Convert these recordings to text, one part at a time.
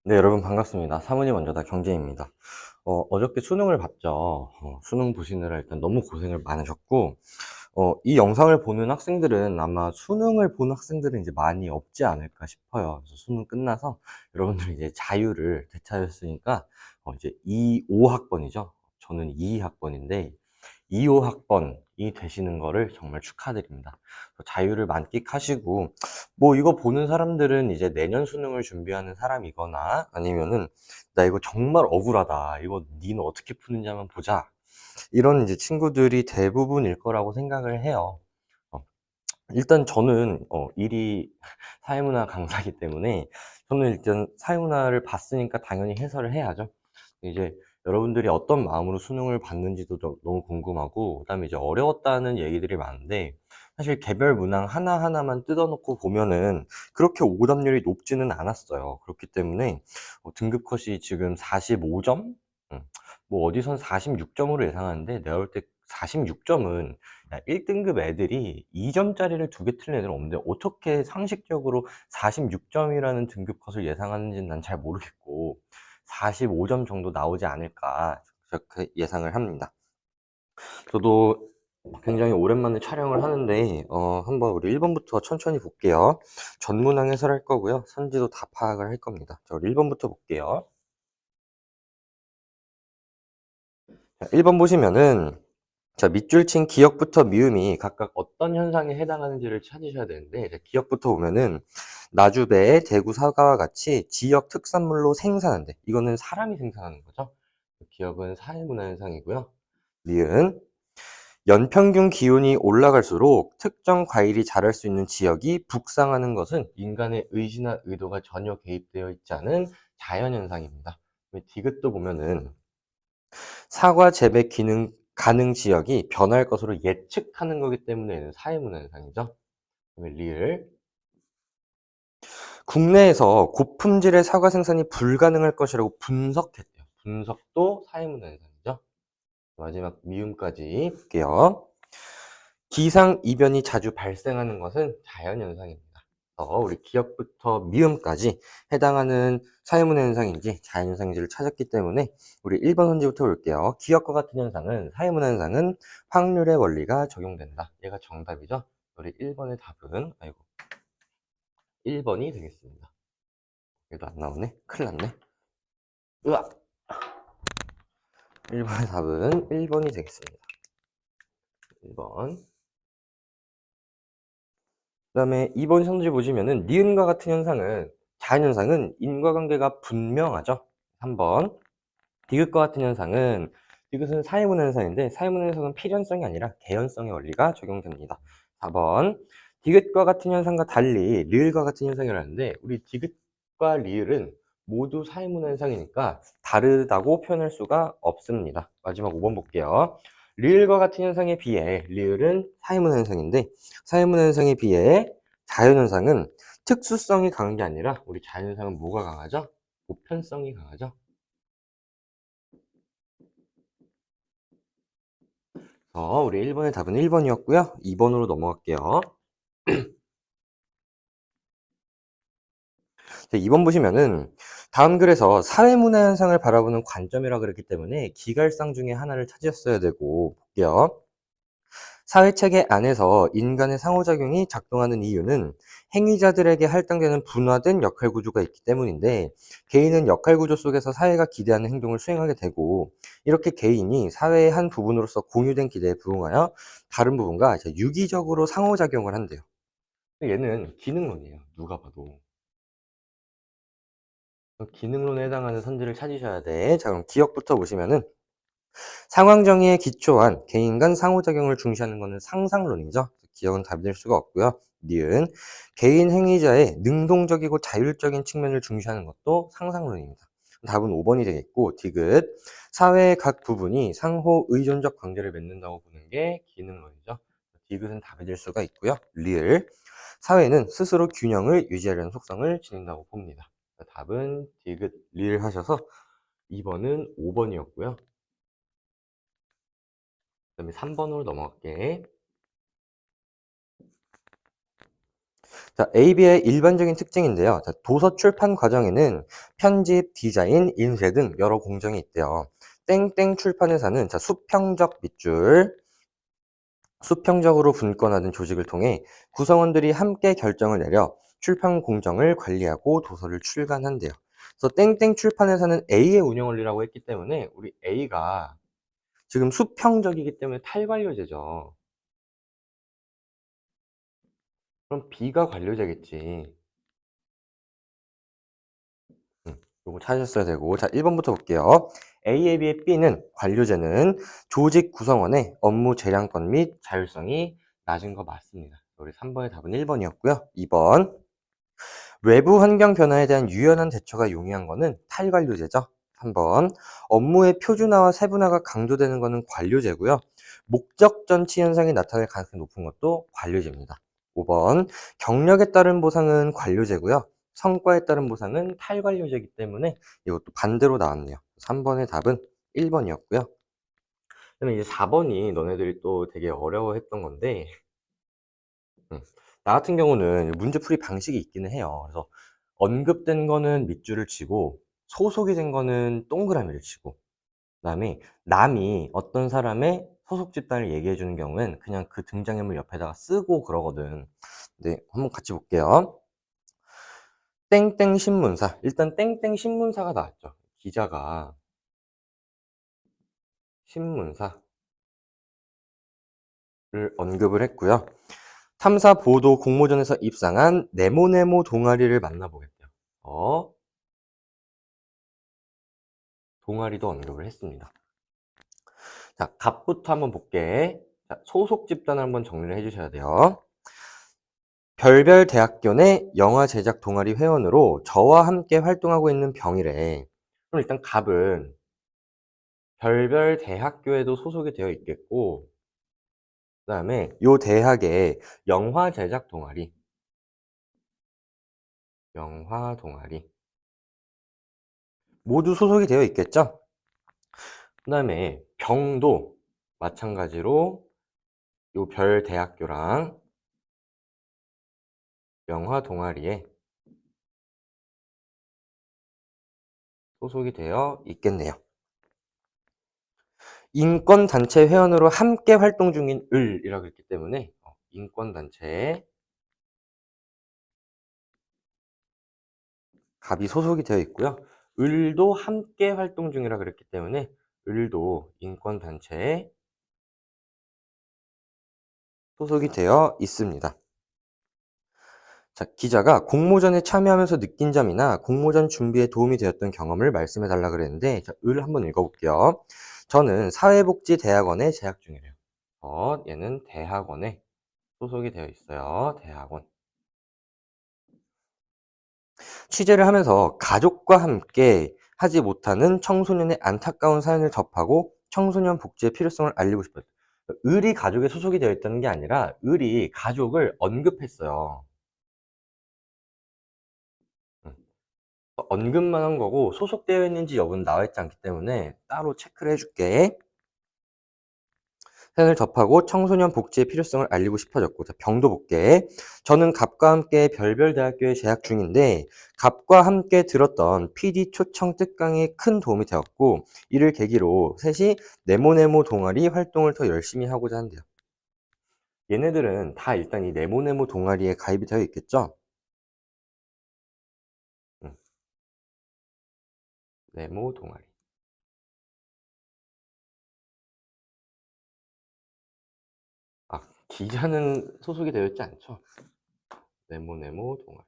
네, 여러분 반갑습니다. 사문이 먼저다 경제입니다. 어저께 수능을 봤죠. 수능 보시느라 일단 너무 고생을 많으셨고, 이 영상을 보는 학생들은 아마 수능을 본 학생들은 이제 많이 없지 않을까 싶어요. 그래서 수능 끝나서 여러분들이 이제 자유를 되찾았으니까, 이제 25학번이죠. 저는 22학번인데, 25학번이 되시는 거를 정말 축하드립니다. 자유를 만끽하시고, 뭐 이거 보는 사람들은 이제 내년 수능을 준비하는 사람이거나 아니면은 나 이거 정말 억울하다. 이거 니는 어떻게 푸는지 한번 보자. 이런 이제 친구들이 대부분일 거라고 생각을 해요. 어, 일단 저는 일이 사회문화 강사이기 때문에 저는 일단 사회문화를 봤으니까 당연히 해설을 해야죠. 이제 여러분들이 어떤 마음으로 수능을 봤는지도 너무 궁금하고, 그다음에 이제 어려웠다는 얘기들이 많은데, 사실 개별 문항 하나하나만 뜯어놓고 보면은 그렇게 오답률이 높지는 않았어요. 그렇기 때문에 등급 컷이 지금 45점? 뭐 어디선 46점으로 예상하는데, 내가 볼 때 46점은 1등급 애들이 2점짜리를 두 개 틀린 애들은 없는데, 어떻게 상식적으로 46점이라는 등급 컷을 예상하는지는 난 잘 모르겠고, 45점 정도 나오지 않을까 그렇게 예상을 합니다. 저도 굉장히 오랜만에 촬영을 하는데 한번 우리 1번부터 천천히 볼게요. 전문항 해설할 거고요. 선지도 다 파악을 할 겁니다. 자, 우리 1번부터 볼게요. 자, 1번 보시면은 자, 밑줄 친 기역부터 미음이 각각 어떤 현상에 해당하는지를 찾으셔야 되는데, 자, 기역부터 보면은 나주배, 대구, 사과와 같이 지역 특산물로 생산한대. 이거는 사람이 생산하는 거죠. 기역은 사회문화 현상이고요. 미은 연평균 기온이 올라갈수록 특정 과일이 자랄 수 있는 지역이 북상하는 것은 인간의 의지나 의도가 전혀 개입되어 있지 않은 자연현상입니다. 디귿도 보면은 사과 재배 기능 가능 지역이 변할 것으로 예측하는 거기 때문에 사회문화 현상이죠. 그다음에 리을 국내에서 고품질의 사과 생산이 불가능할 것이라고 분석했대요. 분석도 사회문화 현상이죠. 마지막 미음까지 볼게요. 기상이변이 자주 발생하는 것은 자연현상입니다. 우리 기역부터 미음까지 해당하는 사회문화 현상인지 자연현상인지를 찾았기 때문에 우리 1번 선지부터 볼게요. 기역과 같은 현상은 사회문화 현상은 확률의 원리가 적용된다. 얘가 정답이죠. 우리 1번의 답은 1번이 되겠습니다. 얘도 안 나오네. 큰일 났네. 으악! 1번의 답은 1번이 되겠습니다. 1번. 그 다음에 2번 선지 보시면은 니은과 같은 현상은 자연현상은 인과관계가 분명하죠. 3번 디귿과 같은 현상은 디귿은 사회문화 현상인데 사회문화 현상은 필연성이 아니라 개연성의 원리가 적용됩니다. 4번 디귿과 같은 현상과 달리 리을과 같은 현상이라는데 우리 디귿과 리을은 모두 사회문화 현상이니까 다르다고 표현할 수가 없습니다. 마지막 5번 볼게요. 리을과 같은 현상에 비해 리을은 사회문화 현상인데 사회문화 현상에 비해 자연현상은 특수성이 강한 게 아니라 우리 자연현상은 뭐가 강하죠? 보편성이 강하죠. 우리 1번의 답은 1번이었고요. 2번으로 넘어갈게요. 2번 보시면은 다음 글에서 사회문화 현상을 바라보는 관점이라 그랬기 때문에 기갈상 중에 하나를 찾으셨어야 되고 볼게요. 사회체계 안에서 인간의 상호작용이 작동하는 이유는 행위자들에게 할당되는 분화된 역할 구조가 있기 때문인데 개인은 역할 구조 속에서 사회가 기대하는 행동을 수행하게 되고 이렇게 개인이 사회의 한 부분으로서 공유된 기대에 부응하여 다른 부분과 유기적으로 상호작용을 한대요. 얘는 기능론이에요. 누가 봐도. 기능론에 해당하는 선지를 찾으셔야 돼. 자, 그럼 기억부터 보시면은 상황 정의에 기초한 개인 간 상호작용을 중시하는 것은 상상론이죠. 기억은 답이 될 수가 없고요. 니은 개인 행위자의 능동적이고 자율적인 측면을 중시하는 것도 상상론입니다. 답은 5번이 되겠고 디귿 사회의 각 부분이 상호 의존적 관계를 맺는다고 보는 게 기능론이죠. 디귿은 답이 될 수가 있고요. 리을 사회는 스스로 균형을 유지하려는 속성을 지닌다고 봅니다. 답은 디귿 리을 하셔서 2번은 5번이었고요. 그다음에 3번으로 넘어갈게. 자, AB의 일반적인 특징인데요. 자, 도서 출판 과정에는 편집, 디자인, 인쇄 등 여러 공정이 있대요. 땡땡 출판회사는 자, 수평적 밑줄, 수평적으로 분권하는 조직을 통해 구성원들이 함께 결정을 내려 출판 공정을 관리하고 도서를 출간한대요. 그래서 땡땡 출판회사는 A의 운영 원리라고 했기 때문에 우리 A가 지금 수평적이기 때문에 탈관료제죠. 그럼 B가 관료제겠지. 요거 찾으셨어야 되고. 자, 1번부터 볼게요. A에 비해 B는 관료제는 조직 구성원의 업무 재량권 및 자율성이 낮은 거 맞습니다. 우리 3번의 답은 1번이었고요. 2번. 외부 환경 변화에 대한 유연한 대처가 용이한 거는 탈관료제죠. 3번. 업무의 표준화와 세분화가 강조되는 거는 관료제고요. 목적 전치 현상이 나타날 가능성이 높은 것도 관료제입니다. 5번. 경력에 따른 보상은 관료제고요. 성과에 따른 보상은 탈관료제이기 때문에 이것도 반대로 나왔네요. 3번의 답은 1번이었고요. 그다음에 이제 4번이 너네들이 또 되게 어려워했던 건데, 나 같은 경우는 문제풀이 방식이 있기는 해요. 그래서 언급된 거는 밑줄을 치고 소속이 된 거는 동그라미를 치고, 그다음에 남이 어떤 사람의 소속 집단을 얘기해 주는 경우엔 그냥 그 등장인물 옆에다가 쓰고 그러거든. 네, 한번 같이 볼게요. 땡땡 신문사. 일단 땡땡 신문사가 나왔죠. 기자가 신문사를 언급을 했고요. 탐사 보도 공모전에서 입상한 네모네모 동아리를 만나보겠대요. 동아리도 언급을 했습니다. 자, 갑부터 한번 볼게. 자, 소속 집단을 한번 정리를 해주셔야 돼요. 별별 대학교 내 영화 제작 동아리 회원으로 저와 함께 활동하고 있는 병이래. 그럼 일단 갑은 별별 대학교에도 소속이 되어 있겠고, 그 다음에 요 대학의 영화 제작 동아리, 영화 동아리 모두 소속이 되어 있겠죠? 그 다음에 병도 마찬가지로 요 별 대학교랑 영화 동아리에 소속이 되어 있겠네요. 인권단체 회원으로 함께 활동 중인 을이라고 했기 때문에 인권단체에 갑이 소속이 되어 있고요. 을도 함께 활동 중이라 그랬기 때문에 을도 인권단체에 소속이 되어 있습니다. 자, 기자가 공모전에 참여하면서 느낀 점이나 공모전 준비에 도움이 되었던 경험을 말씀해 달라 그랬는데, 자, 을 한번 읽어볼게요. 저는 사회복지대학원에 재학 중이래요. 얘는 대학원에 소속이 되어 있어요. 대학원. 취재를 하면서 가족과 함께 하지 못하는 청소년의 안타까운 사연을 접하고 청소년 복지의 필요성을 알리고 싶어요. 을이 가족에 소속이 되어 있다는 게 아니라 을이 가족을 언급했어요. 음. 언급만 한 거고 소속되어 있는지 여부는 나와 있지 않기 때문에 따로 체크를 해줄게. 사연을 접하고 청소년 복지의 필요성을 알리고 싶어졌고, 자, 병도 볼게. 저는 갑과 함께 별별 대학교에 재학 중인데 갑과 함께 들었던 PD 초청 특강에 큰 도움이 되었고, 이를 계기로 셋이 네모네모 동아리 활동을 더 열심히 하고자 한대요. 얘네들은 다 일단 이 네모네모 동아리에 가입이 되어 있겠죠? 음, 네모 동아리. 아, 기자는 소속이 되어 있지 않죠? 네모네모 동아리.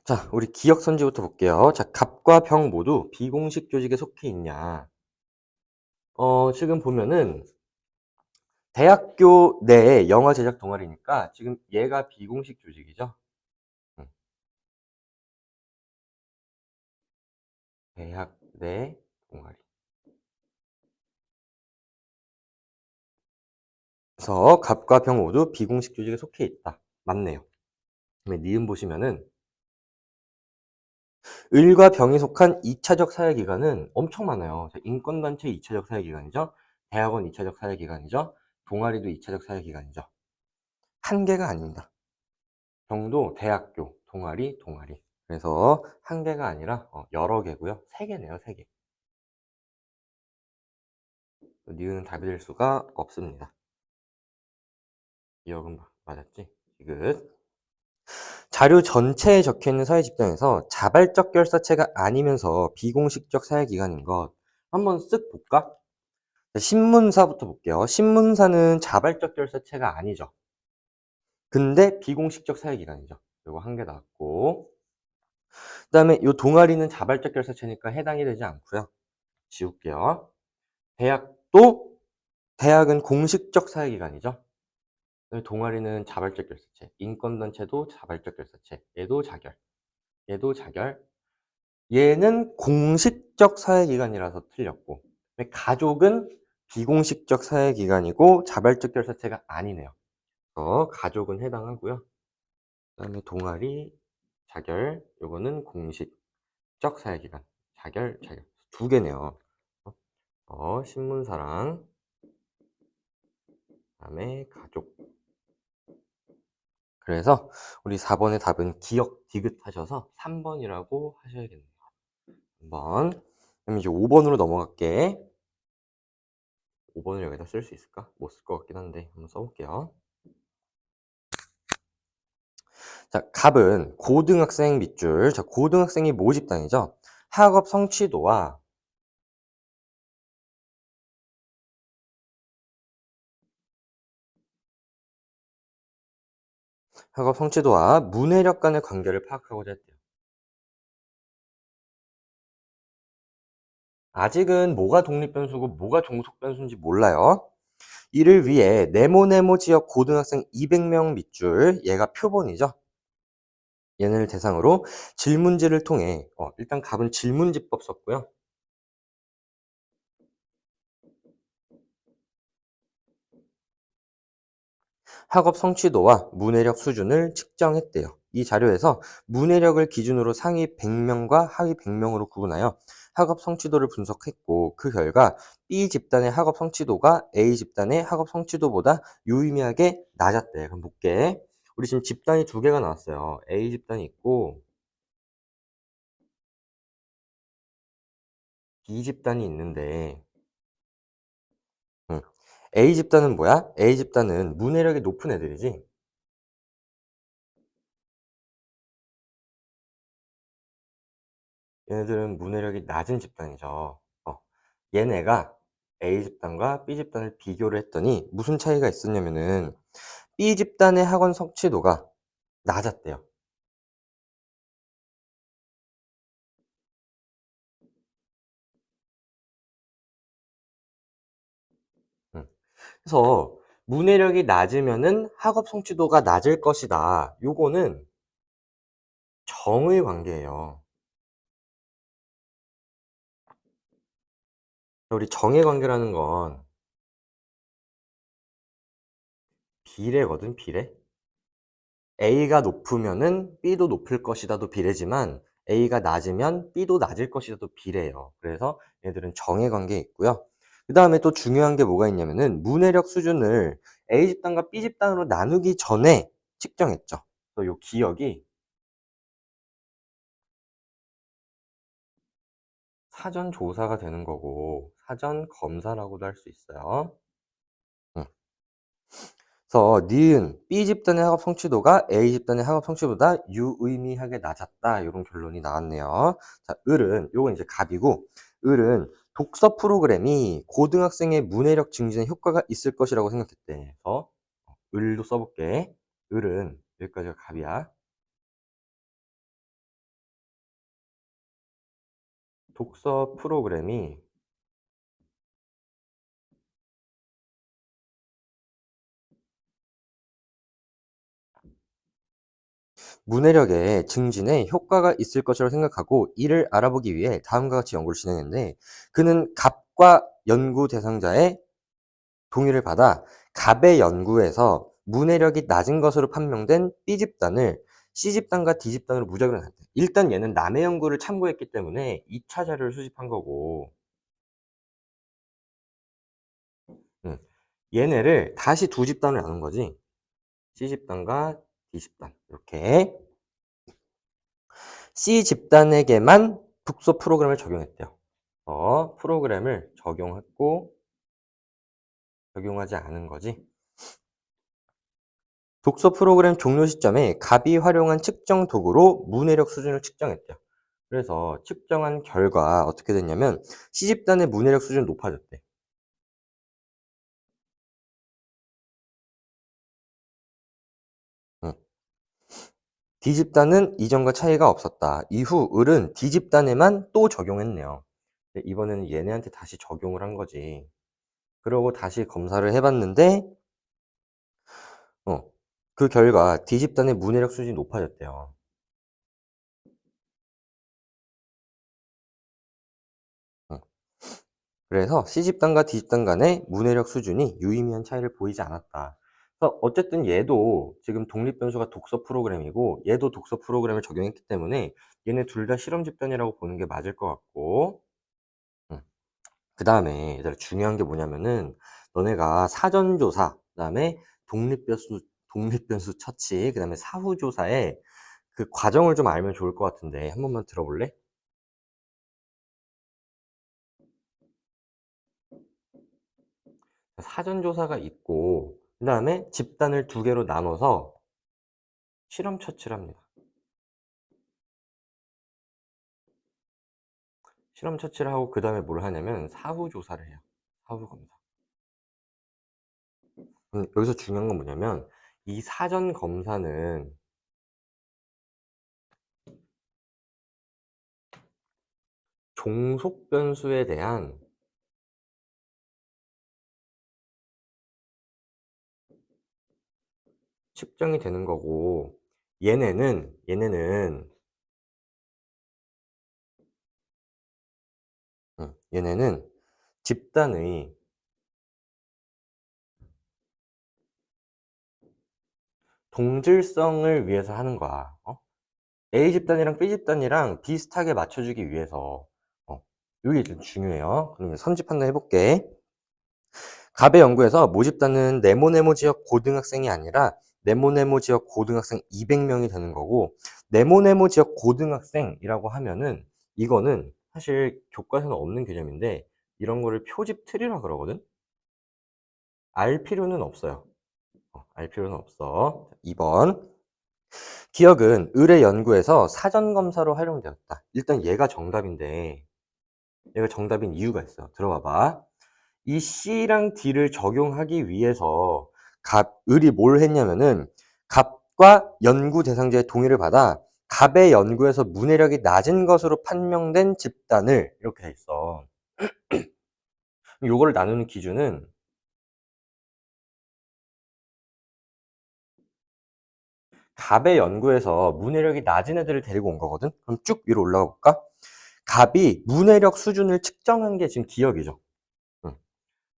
자, 우리 기억 선지부터 볼게요. 자, 갑과 병 모두 비공식 조직에 속해 있냐? 지금 보면은 대학교 내에 영화 제작 동아리니까 지금 얘가 비공식 조직이죠. 음, 대학 내 동아리. 그래서 갑과 병 모두 비공식 조직에 속해 있다. 맞네요. 그다음에 니은 보시면은 을과 병이 속한 2차적 사회기관은 엄청 많아요. 인권단체 2차적 사회기관이죠. 대학원 2차적 사회기관이죠. 동아리도 2차적 사회기관이죠. 한 개가 아닙니다. 병도 대학교, 동아리. 그래서 한 개가 아니라 여러 개고요. 세 개네요, 세 개. 니은은 답이 될 수가 없습니다. 기억은 맞았지? 디귿. 자료 전체에 적혀있는 사회 집단에서 자발적 결사체가 아니면서 비공식적 사회기관인 것 한번 쓱 볼까? 신문사부터 볼게요. 신문사는 자발적 결사체가 아니죠. 근데 비공식적 사회기관이죠. 요거 한 개 나왔고, 그 다음에 요 동아리는 자발적 결사체니까 해당이 되지 않고요. 지울게요. 대학은 공식적 사회기관이죠. 동아리는 자발적 결사체, 인권단체도 자발적 결사체, 얘도 자결. 얘는 공식적 사회기관이라서 틀렸고, 가족은 비공식적 사회기관이고 자발적 결사체가 아니네요. 가족은 해당하고요. 그 다음에 동아리, 자결, 요거는 공식적 사회기관. 자결. 두 개네요. 신문사랑, 그 다음에 가족. 그래서 우리 4번의 답은 기억, 디귿 하셔서 3번이라고 하셔야겠네요. 3번. 그럼 이제 5번으로 넘어갈게. 5번을 여기다 쓸 수 있을까? 못 쓸 것 같긴 한데 한번 써볼게요. 자, 갑은 고등학생 밑줄. 자, 고등학생이 모집단이죠. 학업 성취도와 문해력 간의 관계를 파악하고자 했대요. 아직은 뭐가 독립변수고 뭐가 종속변수인지 몰라요. 이를 위해 네모네모 지역 고등학생 200명 밑줄, 얘가 표본이죠. 얘네를 대상으로 질문지를 통해 일단 갑은 질문지법 썼고요. 학업 성취도와 문해력 수준을 측정했대요. 이 자료에서 문해력을 기준으로 상위 100명과 하위 100명으로 구분하여 학업 성취도를 분석했고, 그 결과 B 집단의 학업 성취도가 A 집단의 학업 성취도보다 유의미하게 낮았대. 그럼 볼게. 우리 지금 집단이 두 개가 나왔어요. A 집단이 있고 B 집단이 있는데, A 집단은 뭐야? A 집단은 문해력이 높은 애들이지. 얘네들은 문해력이 낮은 집단이죠. 얘네가 A 집단과 B 집단을 비교를 했더니 무슨 차이가 있었냐면은 B 집단의 학원 성취도가 낮았대요. 음. 그래서 문해력이 낮으면은 학업 성취도가 낮을 것이다. 요거는 정의 관계예요. 우리 정의 관계라는 건 비례거든, 비례. A가 높으면은 B도 높을 것이다도 비례지만 A가 낮으면 B도 낮을 것이다도 비례예요. 그래서 얘들은 정의 관계에 있고요. 그 다음에 또 중요한 게 뭐가 있냐면은 문해력 수준을 A 집단과 B 집단으로 나누기 전에 측정했죠. 그래서 요 기억이 사전 조사가 되는 거고 사전 검사라고도 할 수 있어요. 응. 그래서 니은 B 집단의 학업 성취도가 A 집단의 학업 성취보다 유의미하게 낮았다. 이런 결론이 나왔네요. 자, 을은 요건 이제 갑이고, 을은 독서 프로그램이 고등학생의 문해력 증진에 효과가 있을 것이라고 생각했대. 그래서 을도 써볼게. 을은 여기까지가 갑이야. 독서 프로그램이 문해력의 증진에 효과가 있을 것이라고 생각하고 이를 알아보기 위해 다음과 같이 연구를 진행했는데, 그는 갑과 연구 대상자의 동의를 받아 갑의 연구에서 문해력이 낮은 것으로 판명된 B 집단을 C집단과 D집단으로 무작위로 나눴대. 일단 얘는 남의 연구를 참고했기 때문에 2차 자료를 수집한 거고, 얘네를 다시 두 집단으로 나눈 거지. C집단과 D집단. 이렇게. C집단에게만 독서 프로그램을 적용했대요. 프로그램을 적용했고, 적용하지 않은 거지. 독서 프로그램 종료 시점에 갑이 활용한 측정 도구로 문해력 수준을 측정했대요. 그래서 측정한 결과 어떻게 됐냐면 C집단의 문해력 수준이 높아졌대. 응. D집단은 이전과 차이가 없었다. 이후 을은 D집단에만 또 적용했네요. 이번에는 얘네한테 다시 적용을 한 거지. 그러고 다시 검사를 해봤는데 그 결과 D집단의 문해력 수준이 높아졌대요. 응. 그래서 C집단과 D집단 간의 문해력 수준이 유의미한 차이를 보이지 않았다. 그래서 어쨌든 얘도 지금 독립변수가 독서 프로그램이고 얘도 독서 프로그램을 적용했기 때문에 얘네 둘 다 실험 집단이라고 보는 게 맞을 것 같고, 그 다음에 얘들아 중요한 게 뭐냐면은 너네가 사전조사, 그 다음에 독립변수 처치, 그 다음에 사후조사의 그 과정을 좀 알면 좋을 것 같은데 한 번만 들어볼래? 사전조사가 있고 그 다음에 집단을 두 개로 나눠서 실험 처치를 합니다. 실험 처치를 하고 그 다음에 뭘 하냐면 사후조사를 해요. 사후검사. 여기서 중요한 건 뭐냐면 이 사전검사는 종속변수에 대한 측정이 되는 거고, 얘네는 집단의 동질성을 위해서 하는 거야. A 집단이랑 B 집단이랑 비슷하게 맞춰주기 위해서. 이게 좀 중요해요. 그러면 선지 판단 해볼게. 갑의 연구에서 모집단은 네모네모 지역 고등학생이 아니라 네모네모 지역 고등학생 200명이 되는 거고, 네모네모 지역 고등학생이라고 하면은 이거는 사실 교과서는 없는 개념인데 이런 거를 표집 트리라 그러거든. 알 필요는 없어요. 알 필요는 없어. 2번. 기억은 을의 연구에서 사전검사로 활용되었다. 일단 얘가 정답인데 얘가 정답인 이유가 있어. 들어봐봐. 이 C랑 D를 적용하기 위해서 을이 뭘 했냐면은 갑과 연구 대상자의 동의를 받아 갑의 연구에서 문해력이 낮은 것으로 판명된 집단을 이렇게 돼 있어. 요거를 나누는 기준은 갑의 연구에서 문해력이 낮은 애들을 데리고 온 거거든. 그럼 쭉 위로 올라가 볼까? 갑이 문해력 수준을 측정한 게 지금 기억이죠. 응.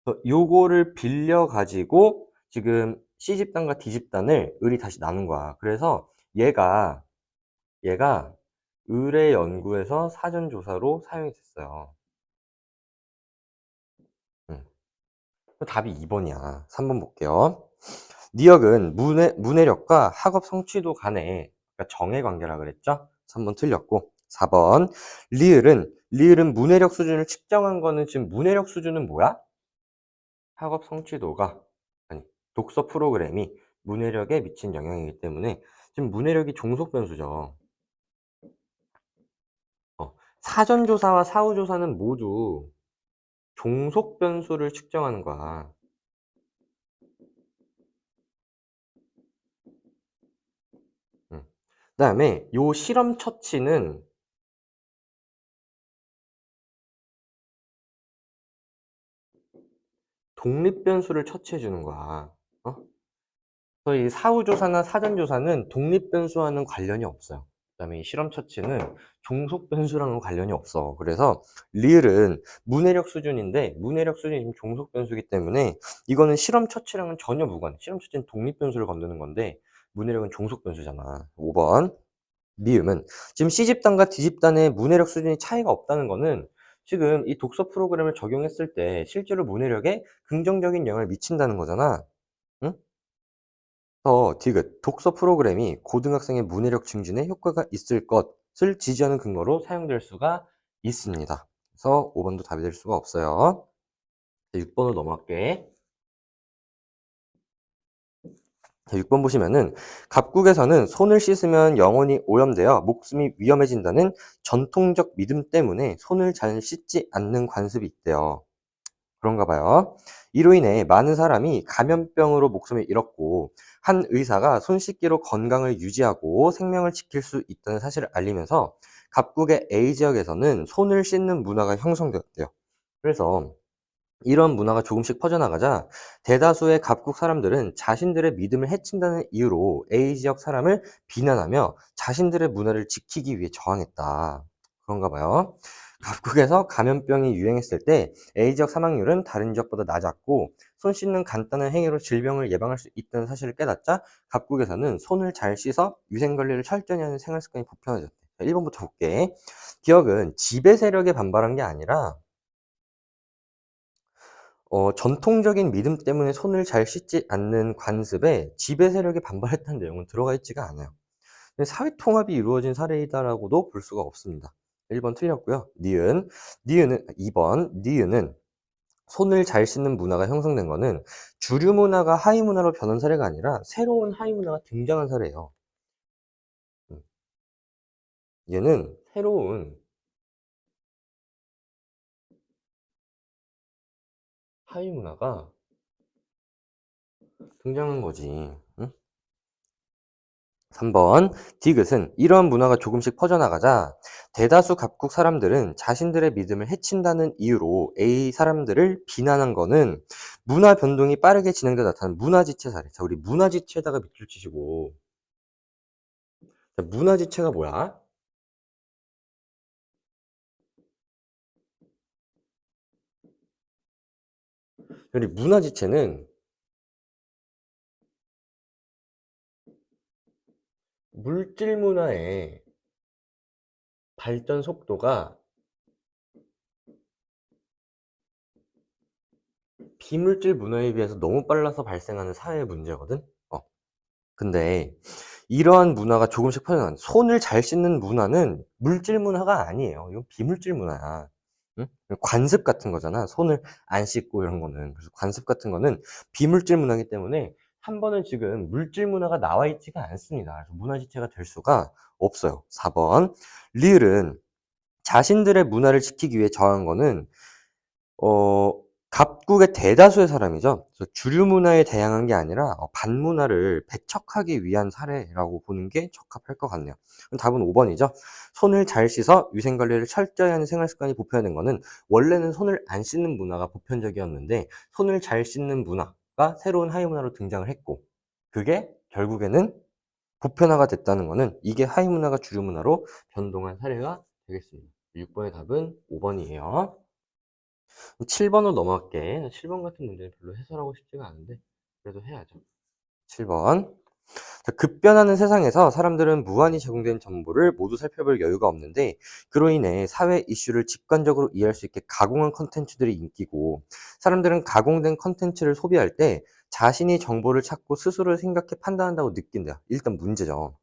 그래서 요거를 빌려 가지고 지금 C집단과 D집단을 을이 다시 나눈 거야. 그래서 얘가 을의 연구에서 사전조사로 사용이 됐어요. 응. 답이 2번이야. 3번 볼게요. 니역은 문해력과 학업 성취도 간의 그러니까 정의 관계라 그랬죠? 3번 틀렸고 4번 리을은 문해력 수준을 측정한 거는 지금 문해력 수준은 뭐야? 학업 성취도가 아니 독서 프로그램이 문해력에 미친 영향이기 때문에 지금 문해력이 종속 변수죠. 사전조사와 사후조사는 모두 종속 변수를 측정하는 거야. 그다음에 요 실험 처치는 독립 변수를 처치해 주는 거야. 그래서 이 사후조사나 사전조사는 독립 변수와는 관련이 없어요. 그다음에 이 실험 처치는 종속 변수랑은 관련이 없어. 그래서 리을은 문해력 수준인데 문해력 수준이 지금 종속 변수이기 때문에 이거는 실험 처치랑은 전혀 무관해. 실험 처치는 독립 변수를 건드는 건데 문해력은 종속 변수잖아. 5번 미음은 지금 C집단과 D집단의 문해력 수준이 차이가 없다는 거는 지금 이 독서 프로그램을 적용했을 때 실제로 문해력에 긍정적인 영향을 미친다는 거잖아. 응? 디귿. 독서 프로그램이 고등학생의 문해력 증진에 효과가 있을 것을 지지하는 근거로 사용될 수가 있습니다. 그래서 5번도 답이 될 수가 없어요. 6번으로 넘어갈게. 자, 6번 보시면은 갑국에서는 손을 씻으면 영혼이 오염되어 목숨이 위험해진다는 전통적 믿음 때문에 손을 잘 씻지 않는 관습이 있대요. 그런가 봐요. 이로 인해 많은 사람이 감염병으로 목숨을 잃었고 한 의사가 손 씻기로 건강을 유지하고 생명을 지킬 수 있다는 사실을 알리면서 갑국의 A 지역에서는 손을 씻는 문화가 형성되었대요. 그래서 이런 문화가 조금씩 퍼져나가자 대다수의 갑국 사람들은 자신들의 믿음을 해친다는 이유로 A 지역 사람을 비난하며 자신들의 문화를 지키기 위해 저항했다. 그런가 봐요. 갑국에서 감염병이 유행했을 때 A 지역 사망률은 다른 지역보다 낮았고 손 씻는 간단한 행위로 질병을 예방할 수 있다는 사실을 깨닫자 갑국에서는 손을 잘 씻어 위생관리를 철저히 하는 생활 습관이 보편화졌대. 1번부터 볼게. 기억은 지배 세력에 반발한 게 아니라 전통적인 믿음 때문에 손을 잘 씻지 않는 관습에 지배 세력이 반발했다는 내용은 들어가 있지가 않아요. 근데 사회 통합이 이루어진 사례이다라고도 볼 수가 없습니다. 1번 틀렸고요. 니은은 2번 니은은 손을 잘 씻는 문화가 형성된 거는 주류 문화가 하위 문화로 변한 사례가 아니라 새로운 하위 문화가 등장한 사례예요. 음, 얘는 새로운 하위 문화가 등장한 거지. 응? 3번 디귿은 이러한 문화가 조금씩 퍼져나가자 대다수 갑국 사람들은 자신들의 믿음을 해친다는 이유로 A 사람들을 비난한 거는 문화 변동이 빠르게 진행돼 나타나는 문화지체 사례. 자, 우리 문화지체에다가 밑줄 치시고. 자, 문화지체가 뭐야? 우리 문화지체는 물질 문화의 발전 속도가 비물질 문화에 비해서 너무 빨라서 발생하는 사회 문제거든. 근데 이러한 문화가 조금씩 퍼져나가는 손을 잘 씻는 문화는 물질 문화가 아니에요. 이건 비물질 문화야. 응? 관습 같은 거잖아. 손을 안 씻고 이런 거는. 그래서 관습 같은 거는 비물질 문화이기 때문에 한 번은 지금 물질 문화가 나와 있지가 않습니다. 그래서 문화 지체가 될 수가 없어요. 4번. 리을은 자신들의 문화를 지키기 위해 정한 거는 어 갑국의 대다수의 사람이죠. 그래서 주류 문화에 대항한 게 아니라 반문화를 배척하기 위한 사례라고 보는 게 적합할 것 같네요. 그럼 답은 5번이죠. 손을 잘 씻어 위생 관리를 철저히 하는 생활 습관이 보편화된 거는 원래는 손을 안 씻는 문화가 보편적이었는데 손을 잘 씻는 문화가 새로운 하위 문화로 등장을 했고 그게 결국에는 보편화가 됐다는 거는 이게 하위 문화가 주류 문화로 변동한 사례가 되겠습니다. 6번의 답은 5번이에요. 7번으로 넘어갈게. 7번 같은 문제는 별로 해설하고 싶지가 않은데 그래도 해야죠. 7번. 자, 급변하는 세상에서 사람들은 무한히 제공된 정보를 모두 살펴볼 여유가 없는데 그로 인해 사회 이슈를 직관적으로 이해할 수 있게 가공한 컨텐츠들이 인기고 사람들은 가공된 컨텐츠를 소비할 때 자신이 정보를 찾고 스스로 생각해 판단한다고 느낀다. 일단 문제죠.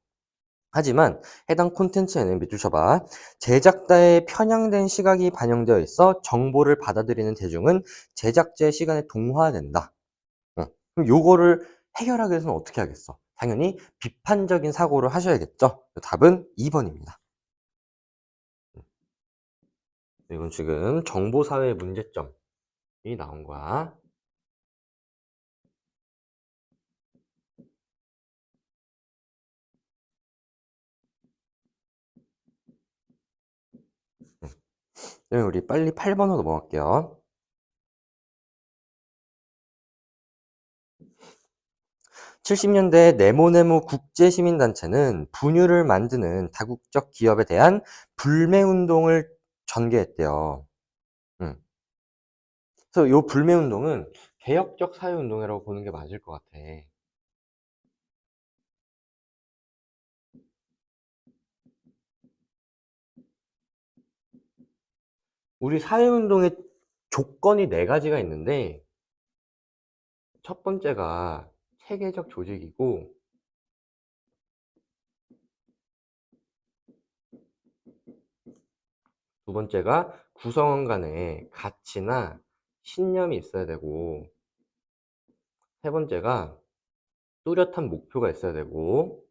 하지만 해당 콘텐츠에는 밑줄 쳐봐. 제작자의 편향된 시각이 반영되어 있어 정보를 받아들이는 대중은 제작자의 시간에 동화된다. 그럼 요거를 해결하기 위해서는 어떻게 하겠어? 당연히 비판적인 사고를 하셔야겠죠? 답은 2번입니다. 이건 지금 정보사회 문제점이 나온 거야. 우리 빨리 8번으로 넘어갈게요. 70년대 네모네모 국제시민단체는 분유를 만드는 다국적 기업에 대한 불매운동을 전개했대요. 음. 그래서 요 불매운동은 개혁적 사회운동이라고 보는 게 맞을 것 같아. 우리 사회운동의 조건이 네 가지가 있는데, 첫 번째가 체계적 조직이고, 두 번째가 구성원 간에 가치나 신념이 있어야 되고, 세 번째가 뚜렷한 목표가 있어야 되고,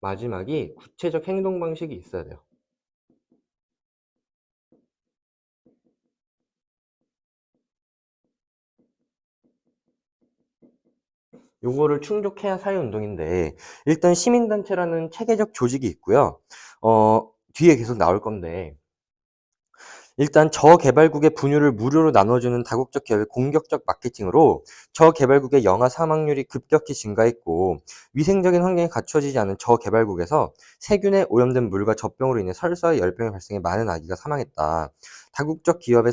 마지막이 구체적 행동 방식이 있어야 돼요. 요거를 충족해야 사회운동인데, 일단 시민단체라는 체계적 조직이 있고요. 뒤에 계속 나올 건데, 일단 저개발국의 분유를 무료로 나눠주는 다국적 기업의 공격적 마케팅으로 저개발국의 영아 사망률이 급격히 증가했고, 위생적인 환경이 갖춰지지 않은 저개발국에서 세균에 오염된 물과 젖병으로 인해 설사와 열병이 발생해 많은 아기가 사망했다. 다국적 기업의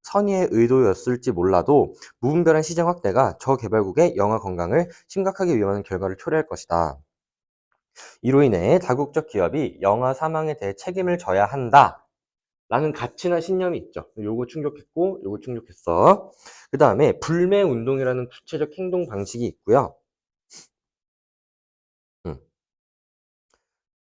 선의의 의도였을지 몰라도 무분별한 시장 확대가 저개발국의 영아 건강을 심각하게 위험하는 결과를 초래할 것이다. 이로 인해 다국적 기업이 영아 사망에 대해 책임을 져야 한다. 라는 가치나 신념이 있죠. 요거 충족했고, 요거 충족했어. 그 다음에 불매운동이라는 구체적 행동 방식이 있고요. 음.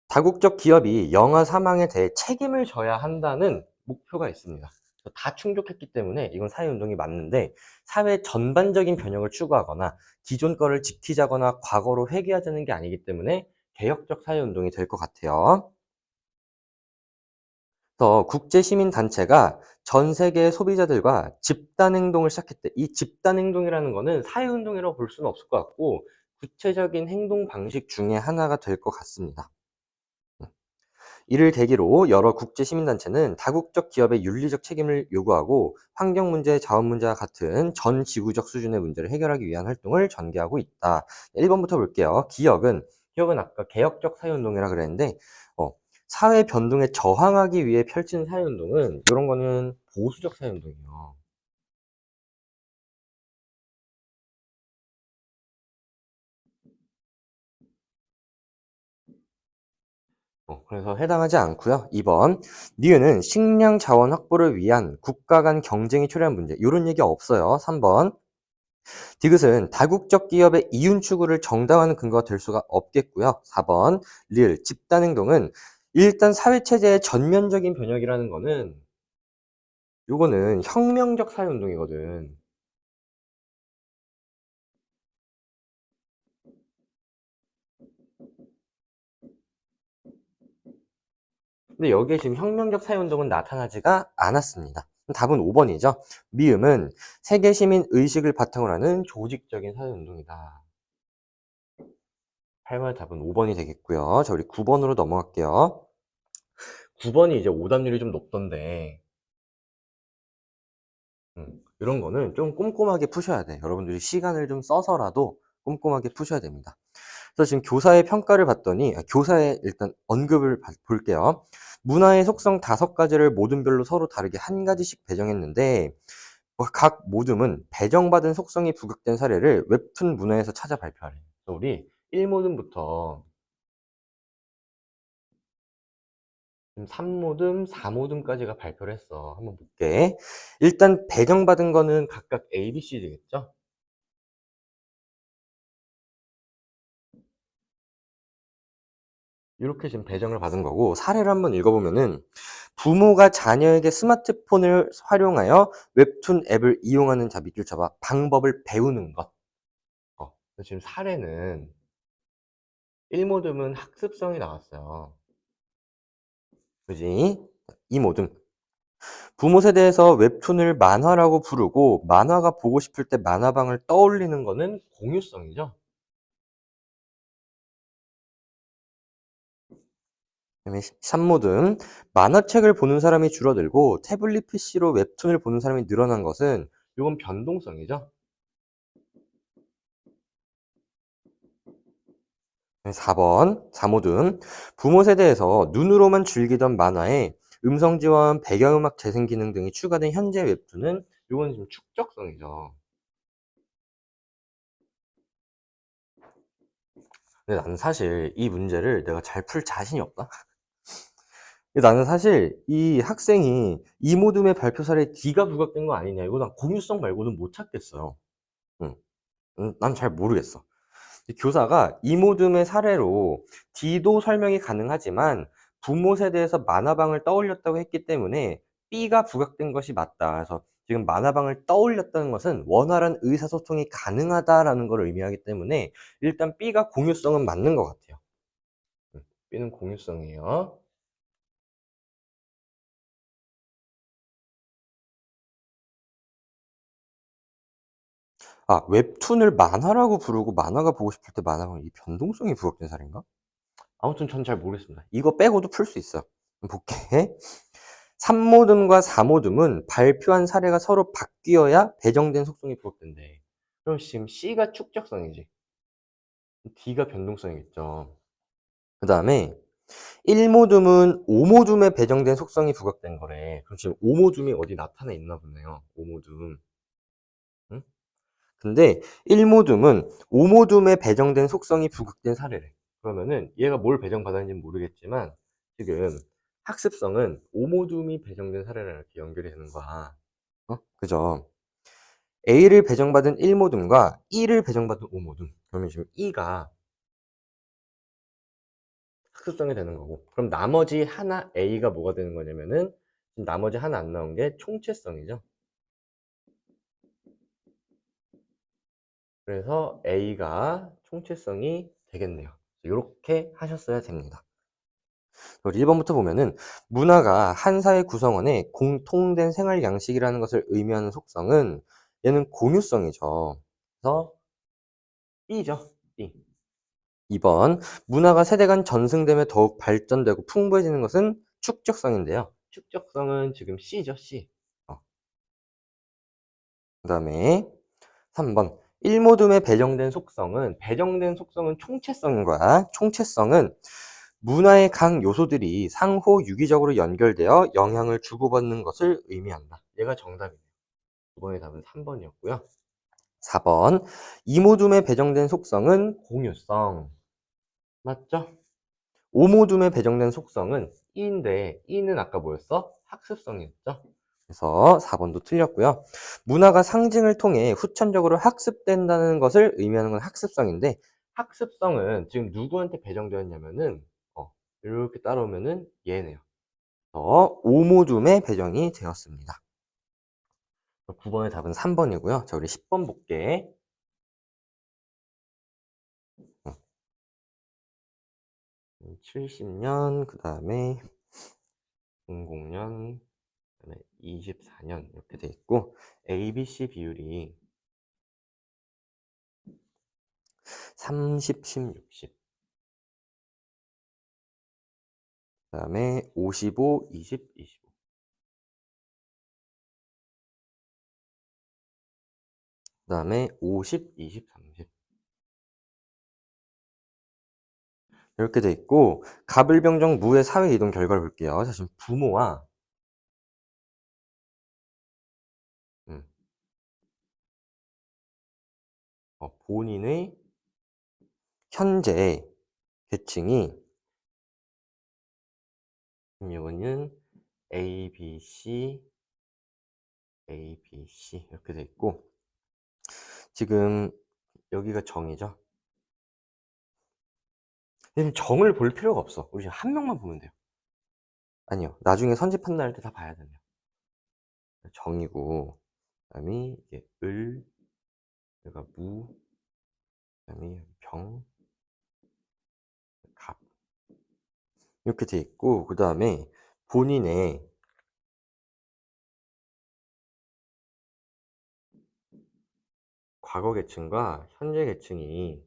다국적 기업이 영아 사망에 대해 책임을 져야 한다는 목표가 있습니다. 다 충족했기 때문에 이건 사회운동이 맞는데, 사회 전반적인 변혁을 추구하거나 기존 거를 지키자거나 과거로 회귀하자는 게 아니기 때문에 개혁적 사회운동이 될 것 같아요. 그래서 국제시민단체가 전 세계 소비자들과 집단행동을 시작했대. 이 집단행동이라는 거는 사회운동이라고 볼 수는 없을 것 같고, 구체적인 행동 방식 중에 하나가 될 것 같습니다. 이를 계기로 여러 국제시민단체는 다국적 기업의 윤리적 책임을 요구하고 환경 문제, 자원 문제와 같은 전 지구적 수준의 문제를 해결하기 위한 활동을 전개하고 있다. 1번부터 볼게요. 기업은 아까 개혁적 사회운동이라 그랬는데, 어, 사회 변동에 저항하기 위해 펼치는 사회운동은 이런 거는 보수적 사회운동이에요. 그래서 해당하지 않고요. 2번, 니은은 식량 자원 확보를 위한 국가 간 경쟁이 초래한 문제. 이런 얘기 없어요. 3번, 디귿은 다국적 기업의 이윤 추구를 정당화하는 근거가 될 수가 없겠고요. 4번, 리을 집단행동은 일단 사회체제의 전면적인 변혁이라는 거는 요거는 혁명적 사회운동이거든. 근데 여기에 지금 혁명적 사회운동은 나타나지가 않았습니다. 답은 5번이죠. 미음은 세계 시민 의식을 바탕으로 하는 조직적인 사회운동이다. 8번의 답은 5번이 되겠고요. 자, 우리 9번으로 넘어갈게요. 9번이 이제 오답률이 좀 높던데, 이런 거는 좀 꼼꼼하게 푸셔야 돼. 여러분들이 시간을 좀 써서라도 꼼꼼하게 푸셔야 됩니다. 그래서 지금 교사의 평가를 봤더니, 교사의 일단 언급을 볼게요. 문화의 속성 5가지를 모둠별로 서로 다르게 한 가지씩 배정했는데, 각 모둠은 배정받은 속성이 부각된 사례를 웹툰 문화에서 찾아 발표하래. 그래서 우리 1모둠부터 3모둠, 4모둠까지가 발표를 했어. 한번 볼게. 일단 배정받은 거는 각각 A, B, C 되겠죠? 이렇게 지금 배정을 받은 거고, 사례를 한번 읽어보면은, 부모가 자녀에게 스마트폰을 활용하여 웹툰 앱을 이용하는, 자, 밑줄 쳐봐. 방법을 배우는 것. 그래서 지금 사례는 1모듬은 학습성이 나왔어요. 그지? 2모듬. 부모 세대에서 웹툰을 만화라고 부르고 만화가 보고 싶을 때 만화방을 떠올리는 거는 공유성이죠. 그다음에 산모등, 만화책을 보는 사람이 줄어들고 태블릿 PC로 웹툰을 보는 사람이 늘어난 것은 이건 변동성이죠. 4번 사모등, 부모 세대에서 눈으로만 즐기던 만화에 음성 지원, 배경음악 재생 기능 등이 추가된 현재 웹툰은 이건 지금 축적성이죠. 근데 나는 사실 이 문제를 내가 잘 풀 자신이 없다. 나는 사실 이 학생이 이모둠의 발표 사례에 D가 부각된 거 아니냐, 이거 난 공유성 말고는 못 찾겠어요. 응. 난 잘 모르겠어. 교사가 이모둠의 사례로 D도 설명이 가능하지만 부모 세대에서 만화방을 떠올렸다고 했기 때문에 B가 부각된 것이 맞다. 그래서 지금 만화방을 떠올렸다는 것은 원활한 의사소통이 가능하다라는 걸 의미하기 때문에 일단 B가 공유성은 맞는 것 같아요. B는 공유성이에요. 아, 웹툰을 만화라고 부르고 만화가 보고 싶을 때 만화방 이 변동성이 부각된 사례인가? 아무튼 전 잘 모르겠습니다. 이거 빼고도 풀 수 있어요. 볼게. 3모듬과 4모듬은 발표한 사례가 서로 바뀌어야 배정된 속성이 부각된대. 그럼 지금 C가 축적성이지. D가 변동성이겠죠. 그 다음에 1모듬은 5모듬에 배정된 속성이 부각된 거래. 그럼 지금 5모듬이 어디 나타나 있나 보네요. 5모듬. 응? 근데 1모둠은 5모둠에 배정된 속성이 부각된 사례래. 그러면은 얘가 뭘 배정받았는지는 모르겠지만 지금 학습성은 5모둠이 배정된 사례랑 이렇게 연결이 되는 거야. 그죠? A를 배정받은 1모둠과 E를 배정받은 5모둠. 그러면 지금 E가 학습성이 되는 거고. 그럼 나머지 하나 A가 뭐가 되는 거냐면은 지금 나머지 하나 안 나온 게 총체성이죠. 그래서 A가 총체성이 되겠네요. 이렇게 하셨어야 됩니다. 1번부터 보면은 문화가 한 사회 구성원의 공통된 생활 양식이라는 것을 의미하는 속성은 얘는 공유성이죠. 그래서 B죠. B. 2번 문화가 세대 간 전승되며 더욱 발전되고 풍부해지는 것은 축적성인데요. 축적성은 지금 C죠. C. 그다음에 3번 일모둠에 배정된 속성은 총체성인 거야. 총체성은 문화의 각 요소들이 상호 유기적으로 연결되어 영향을 주고받는 것을 의미한다. 얘가 정답이에요. 이번의 답은 3번이었고요. 4번 이모둠에 배정된 속성은 공유성. 맞죠? 오모둠에 배정된 속성은 E인데 E는 아까 뭐였어? 학습성이었죠? 그래서 4번도 틀렸고요. 문화가 상징을 통해 후천적으로 학습된다는 것을 의미하는 건 학습성인데 학습성은 지금 누구한테 배정되었냐면은 이렇게 따라오면은 얘네요. 오모둠에 배정이 되었습니다. 9번의 답은 3번이고요. 자, 우리 10번 볼게. 70년, 그 다음에 00년, 그 다음에 24년 이렇게 돼 있고 ABC 비율이 30, 10, 60. 그 다음에 55, 20, 25. 그 다음에 50, 20, 30. 이렇게 돼 있고 가불병정 무의 사회 이동 결과를 볼게요. 자, 지금 부모와 음, 본인의 현재 계층이 이거는 A, B, C, A, B, C 이렇게 돼 있고 지금 여기가 정이죠. 지금 정을 볼 필요가 없어. 우리 지금 한 명만 보면 돼요. 아니요. 나중에 선지 판단할 때 다 봐야 돼요. 정이고 그다음에 이게 여기가 무, 그다음에 병, 갑 이렇게 돼 있고 그다음에 본인의 과거 계층과 현재 계층이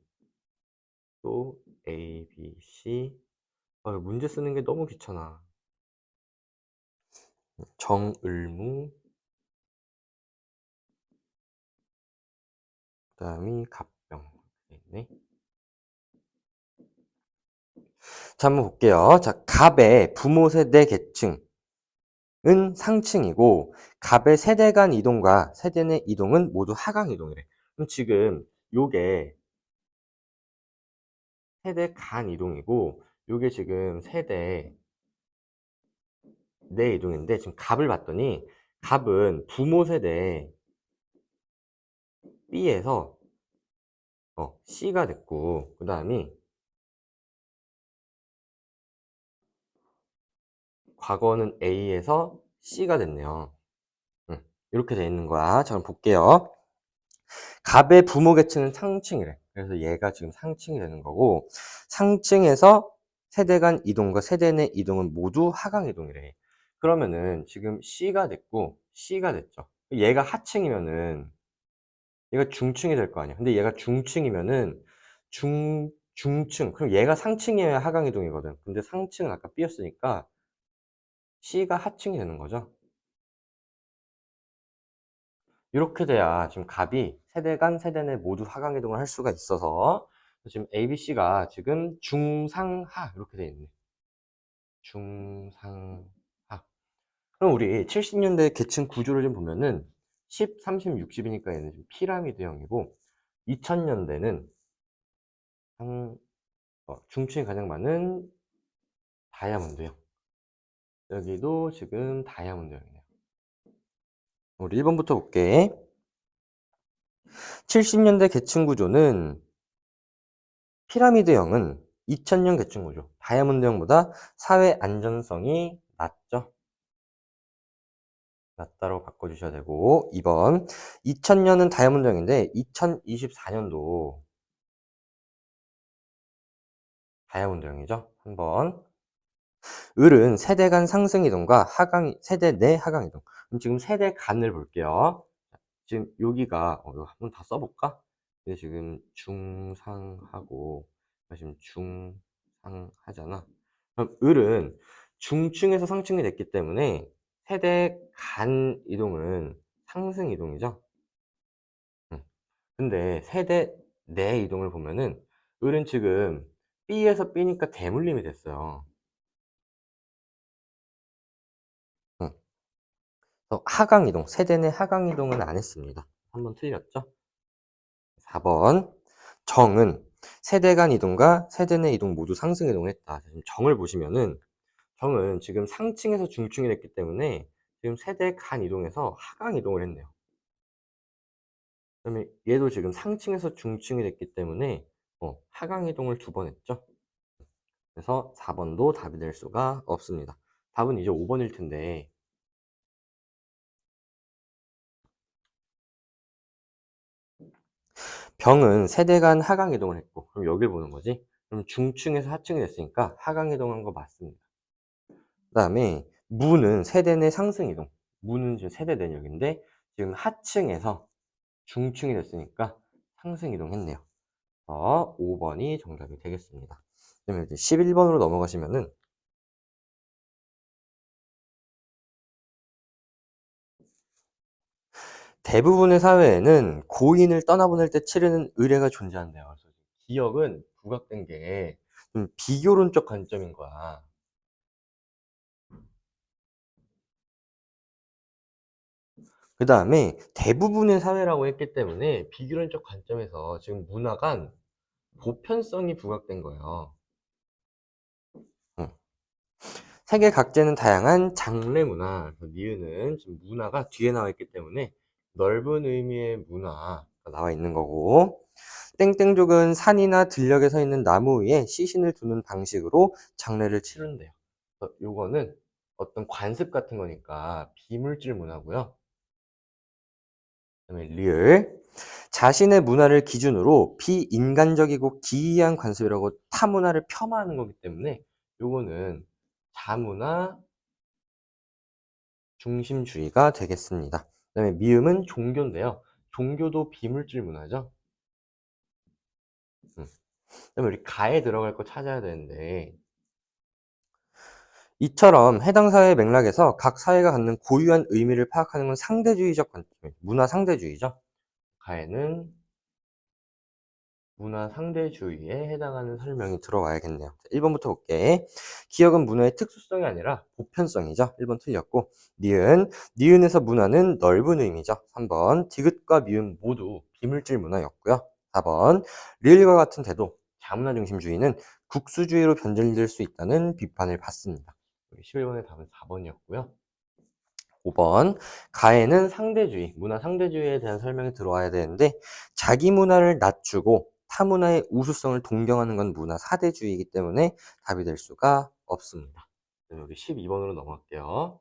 또 A, B, C 문제 쓰는 게 너무 귀찮아. 정을무, 그다음이 갑병. 네. 자, 한번 볼게요. 자, 갑의 부모 세대 계층은 상층이고, 갑의 세대 간 이동과 세대 내 이동은 모두 하강 이동이래. 그럼 지금 요게 세대 간 이동이고, 요게 지금 세대 내 이동인데, 지금 갑을 봤더니, 갑은 부모 세대 B에서 C가 됐고, 그 다음이 과거는 A에서 C가 됐네요. 이렇게 돼 있는 거야. 자, 그럼 볼게요. 갑의 부모 계층은 상층이래. 그래서 얘가 지금 상층이 되는 거고, 상층에서 세대 간 이동과 세대 내 이동은 모두 하강 이동이래. 그러면은 지금 C가 됐고 C가 됐죠. 얘가 하층이면은 얘가 중층이 될 거 아니야. 근데 얘가 중층이면은 중층. 그럼 얘가 상층이어야 하강 이동이거든. 근데 상층은 아까 B였으니까 C가 하층이 되는 거죠. 이렇게 돼야 지금 갑이 세대 간, 세대 내 모두 하강 이동을 할 수가 있어서 지금 A, B, C가 지금 중상하 이렇게 돼 있네. 중상하. 그럼 우리 70년대 계층 구조를 좀 보면은 10, 30, 60이니까 얘는 좀 피라미드형이고 2000년대는 중층이 가장 많은 다이아몬드형. 여기도 지금 다이아몬드형이네요. 우리 1번부터 볼게. 70년대 계층 구조는 피라미드형은 2000년 계층 구조, 다이아몬드형보다 사회 안전성이 낮죠. 낮다로 바꿔주셔야 되고 2번 2000년은 다이아몬드형인데 2024년도 다이아몬드형이죠. 3번 을은 세대 간 상승 이동과 하강 세대 내 하강 이동. 그럼 지금 세대 간을 볼게요. 지금 여기가 이거 한번 다 써볼까? 이게 지금 중상하고 지금 중상하잖아. 그럼 을은 중층에서 상층이 됐기 때문에 세대 간 이동은 상승 이동이죠. 응. 근데 세대 내 이동을 보면은 을은 지금 B에서 B니까 대물림이 됐어요. 응. 하강 이동, 세대 내 하강 이동은 안 했습니다. 한번 틀렸죠? 4번 정은 세대 간 이동과 세대 내 이동 모두 상승 이동했다. 지금 정을 보시면은 정은 지금 상층에서 중층이 됐기 때문에 지금 세대 간 이동에서 하강 이동을 했네요. 그다음에 얘도 지금 상층에서 중층이 됐기 때문에 하강 이동을 2번 했죠. 그래서 4번도 답이 될 수가 없습니다. 답은 이제 5번일 텐데 병은 세대 간 하강 이동을 했고 그럼 여길 보는 거지. 그럼 중층에서 하층이 됐으니까 하강 이동한 거 맞습니다. 그다음에 무는 세대 내 상승 이동. 무는 지금 세대 내역인데 지금 하층에서 중층이 됐으니까 상승 이동했네요. 5번이 정답이 되겠습니다. 그러면 이제 11번으로 넘어가시면은 대부분의 사회에는 고인을 떠나보낼 때 치르는 의례가 존재한대요. 그래서 기억은 부각된 게 좀 비교론적 관점인 거야. 그 다음에 대부분의 사회라고 했기 때문에 비교론적 관점에서 지금 문화간 보편성이 부각된 거예요. 응. 세계 각지에는 다양한 장래 문화, 니은은 지금 문화가 뒤에 나와 있기 때문에 넓은 의미의 문화가 나와 있는 거고, 땡땡족은 산이나 들녘에 서 있는 나무 위에 시신을 두는 방식으로 장례를 치른대요. 요거는 어떤 관습 같은 거니까 비물질 문화고요. 그다음에 리을 자신의 문화를 기준으로 비인간적이고 기이한 관습이라고 타 문화를 폄하하는 거기 때문에 요거는 자문화 중심주의가 되겠습니다. 그다음에 미음은 종교인데요. 종교도 비물질 문화죠. 그다음에 우리 가에 들어갈 거 찾아야 되는데 이처럼 해당 사회의 맥락에서 각 사회가 갖는 고유한 의미를 파악하는 건 상대주의적 관점, 문화 상대주의죠. 가에는 문화 상대주의에 해당하는 설명이 들어와야겠네요. 1번부터 볼게. 기억은 문화의 특수성이 아니라 보편성이죠. 1번 틀렸고. 니은에서 문화는 넓은 의미죠. 3번 디귿과 미음 모두 비물질 문화였고요. 4번 리을과 같은 태도, 자문화 중심주의는 국수주의로 변질될 수 있다는 비판을 받습니다. 11번의 답은 4번이었고요. 5번 가에는 상대주의, 문화 상대주의에 대한 설명이 들어와야 되는데 자기 문화를 낮추고 타 문화의 우수성을 동경하는 건 문화 사대주의이기 때문에 답이 될 수가 없습니다. 여기 12번으로 넘어갈게요.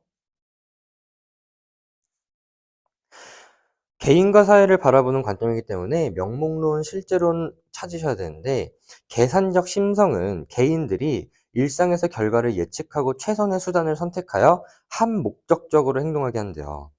개인과 사회를 바라보는 관점이기 때문에 명목론, 실제론 찾으셔야 되는데 계산적 심성은 개인들이 일상에서 결과를 예측하고 최선의 수단을 선택하여 한목적적으로 행동하게 한대요.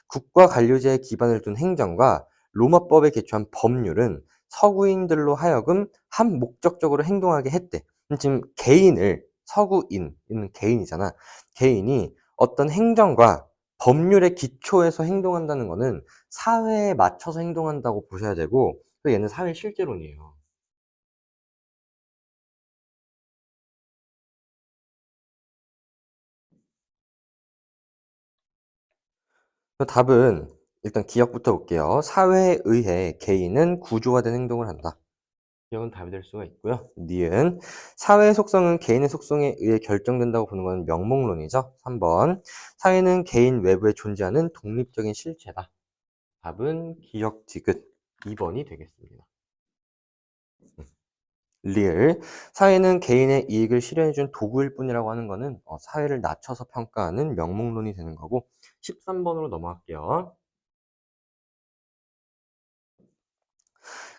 국가 관료제에 기반을 둔 행정과 로마법에 기초한 법률은 서구인들로 하여금 한목적적으로 행동하게 했대. 지금 개인을 서구인은 개인이잖아. 개인이 어떤 행정과 법률의 기초에서 행동한다는 거는 사회에 맞춰서 행동한다고 보셔야 되고 얘는 사회 실제론이에요. 답은 일단 기억부터 볼게요. 사회에 의해 개인은 구조화된 행동을 한다. 기억은 답이 될 수가 있고요. 니은 사회의 속성은 개인의 속성에 의해 결정된다고 보는 것은 명목론이죠. 3번 사회는 개인 외부에 존재하는 독립적인 실체다. 답은 기억 디귿 2번이 되겠습니다. 리을 사회는 개인의 이익을 실현해준 도구일 뿐이라고 하는 것은 사회를 낮춰서 평가하는 명목론이 되는 거고 13번으로 넘어갈게요.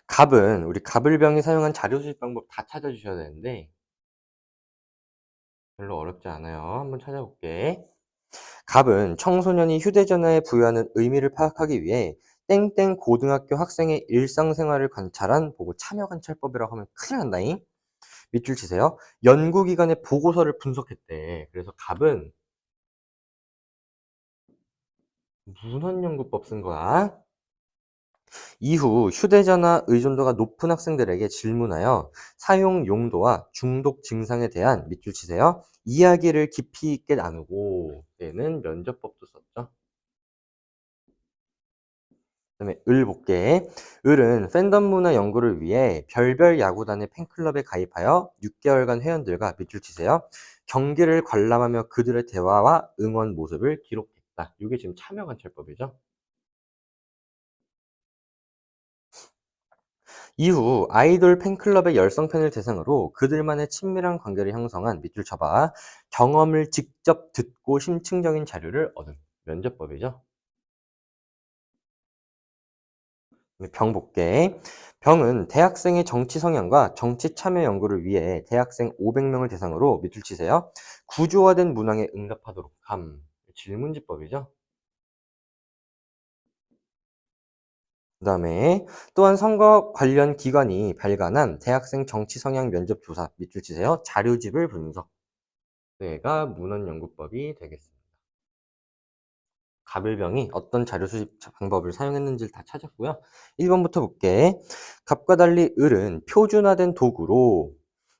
갑은 우리 갑을병이 사용한 자료 수집 방법 다 찾아주셔야 되는데 별로 어렵지 않아요. 한번 찾아볼게. 갑은 청소년이 휴대전화에 부여하는 의미를 파악하기 위해 땡땡 고등학교 학생의 일상생활을 관찰한 보고 참여관찰법이라고 하면 큰일 난다잉. 밑줄 치세요. 연구기관의 보고서를 분석했대. 그래서 갑은 문헌연구법 쓴 거야. 이후 휴대전화 의존도가 높은 학생들에게 질문하여 사용 용도와 중독 증상에 대한 밑줄 치세요. 이야기를 깊이 있게 나누고 얘는 면접법도 썼죠. 그다음에 을 볼게. 을은 팬덤 문화 연구를 위해 별별 야구단의 팬클럽에 가입하여 6개월간 회원들과 밑줄 치세요. 경기를 관람하며 그들의 대화와 응원 모습을 기록했다. 이게 지금 참여관찰법이죠. 이후 아이돌 팬클럽의 열성팬을 대상으로 그들만의 친밀한 관계를 형성한 밑줄 쳐봐. 경험을 직접 듣고 심층적인 자료를 얻은 면접법이죠. 병 볼게. 병은 대학생의 정치 성향과 정치 참여 연구를 위해 대학생 500명을 대상으로 밑줄 치세요. 구조화된 문항에 응답하도록 함. 질문지법이죠. 그다음에 또한 선거 관련 기관이 발간한 대학생 정치 성향 면접 조사 밑줄 치세요. 자료집을 분석. 얘가 문헌연구법이 되겠습니다. 갑을병이 어떤 자료 수집 방법을 사용했는지를 다 찾았고요. 1번부터 볼게. 갑과 달리 을은 표준화된 도구로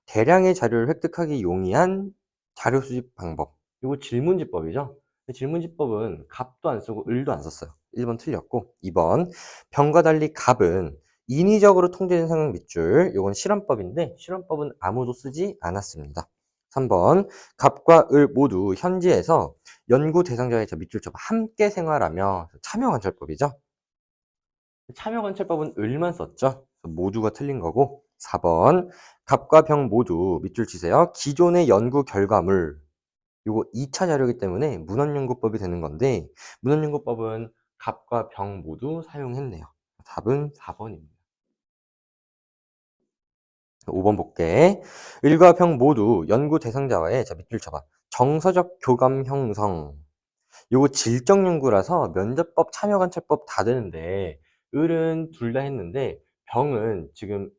대량의 자료를 획득하기 용이한 자료 수집 방법. 이거 질문지법이죠. 질문지법은 갑도 안 쓰고 을도 안 썼어요. 1번 틀렸고 2번 병과 달리 갑은 인위적으로 통제된 상황 밑줄. 이건 실험법인데 실험법은 아무도 쓰지 않았습니다. 3번 갑과 을 모두 현지에서 연구 대상자의 밑줄 쳐봐. 함께 생활하며 참여관찰법이죠. 참여관찰법은 을만 썼죠. 모두가 틀린 거고 4번 갑과 병 모두 밑줄 치세요. 기존의 연구 결과물 요거 2차 자료이기 때문에 문헌연구법이 되는 건데 문헌연구법은 갑과 병 모두 사용했네요. 답은 4번입니다. 5번 볼게. 을과 병 모두 연구 대상자와의 밑줄 쳐봐. 정서적 교감 형성. 요거 질적 연구라서 면접법, 참여관찰법 다 되는데 을은 둘 다 했는데 병은 지금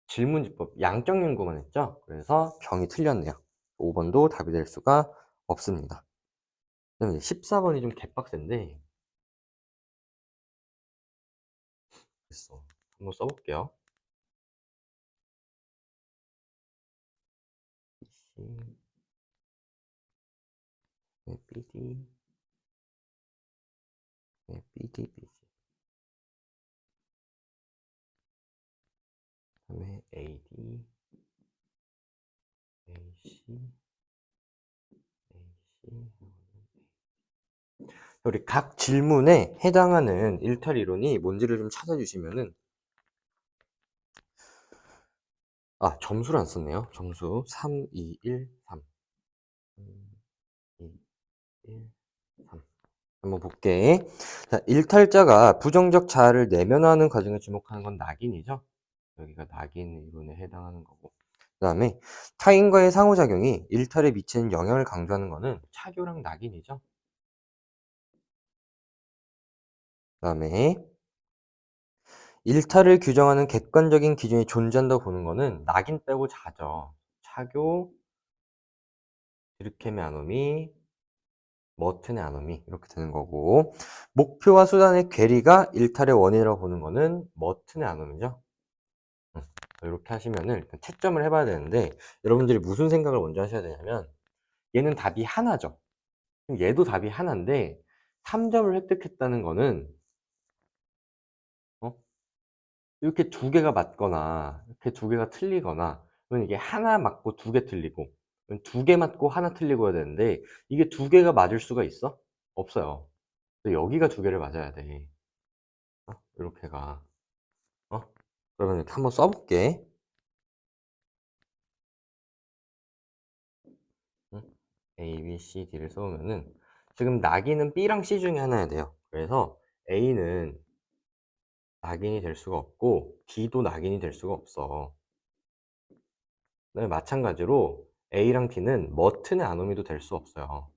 질문지법, 양적 연구만 했죠. 그래서 병이 틀렸네요. 5번도 답이 될 수가 없습니다. 그다음에 14번이 좀 개빡센데 됐어. 한번 써볼게요. BD, BD, 그다음에 AD, AC, 우리 각 질문에 해당하는 일탈 이론이 뭔지를 좀 찾아주시면은 점수를 안 썼네요. 점수 3, 2, 1, 3. 2, 1, 3. 한번 볼게. 자, 일탈자가 부정적 자아를 내면화하는 과정에 주목하는 건 낙인이죠. 여기가 낙인 이론에 해당하는 거고. 그 다음에 타인과의 상호작용이 일탈에 미치는 영향을 강조하는 거는 차교랑 낙인이죠. 그 다음에 일탈을 규정하는 객관적인 기준이 존재한다고 보는 거는 낙인 빼고 자죠. 차교, 디르케메 아노미, 머튼의 아노미 이렇게 되는 거고, 목표와 수단의 괴리가 일탈의 원인이라고 보는 거는 머튼의 아노미죠. 이렇게 하시면은 일단 채점을 해봐야 되는데, 여러분들이 무슨 생각을 먼저 하셔야 되냐면, 얘는 답이 하나죠. 그럼 얘도 답이 하나인데 3점을 획득했다는 거는 이렇게 두 개가 맞거나 이렇게 두 개가 틀리거나, 그러면 이게 하나 맞고 두 개 틀리고, 두 개 맞고 하나 틀리고 해야 되는데, 이게 두 개가 맞을 수가 있어? 없어요. 여기가 두 개를 맞아야 돼. 이렇게가. 그러면 이렇게 한번 써볼게. A, B, C, D를 써보면은 지금 낙인은 B랑 C 중에 하나야 돼요. 그래서 A는 낙인이 될 수가 없고 B도 낙인이 될 수가 없어. 마찬가지로 A랑 B는 머튼의 아노미도 될 수 없어요.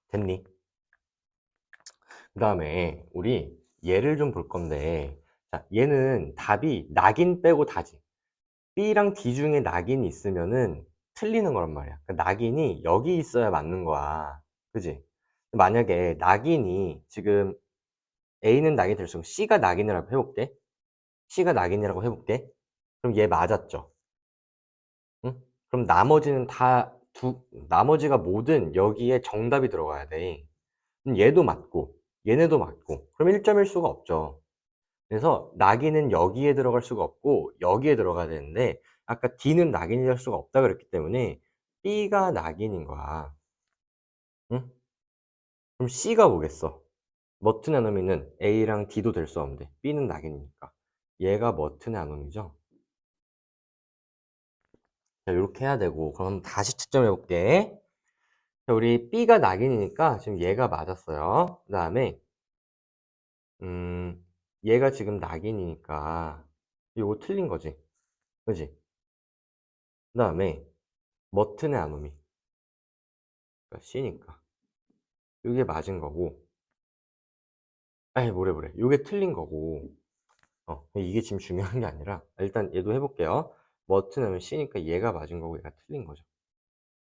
됐니? 그 다음에 우리 얘를 좀 볼 건데, 자, 얘는 답이 낙인 빼고 다지. B랑 D 중에 낙인이 있으면은 틀리는 거란 말이야. 그러니까 낙인이 여기 있어야 맞는 거야. 그지? 만약에 낙인이 지금 A는 낙인이 될 수 있고 C가 낙인이라고 해볼게. C가 낙인이라고 해볼게. 그럼 얘 맞았죠? 응? 그럼 나머지는 나머지가 모든 여기에 정답이 들어가야 돼. 그럼 얘도 맞고, 얘네도 맞고, 그럼 1점일 수가 없죠. 그래서 낙인은 여기에 들어갈 수가 없고, 여기에 들어가야 되는데, 아까 D는 낙인이 될 수가 없다 그랬기 때문에, B가 낙인인 거야. 응? 그럼 C가 뭐겠어? 머튼의 아노미는 A랑 D도 될 수 없는데, B는 낙인이니까. 얘가 머튼의 아노미죠? 자, 이렇게 해야 되고, 그럼 다시 채점해 볼게. 자, 우리 B가 낙인이니까 지금 얘가 맞았어요. 그 다음에 얘가 지금 낙인이니까 이거 틀린 거지. 그지? 그 다음에 머튼의 아노미. 그러니까 C니까. 이게 맞은 거고. 아니, 뭐래. 이게 틀린 거고. 이게 지금 중요한 게 아니라, 일단 얘도 해볼게요. 머튼 하면 C니까 얘가 맞은 거고 얘가 틀린 거죠.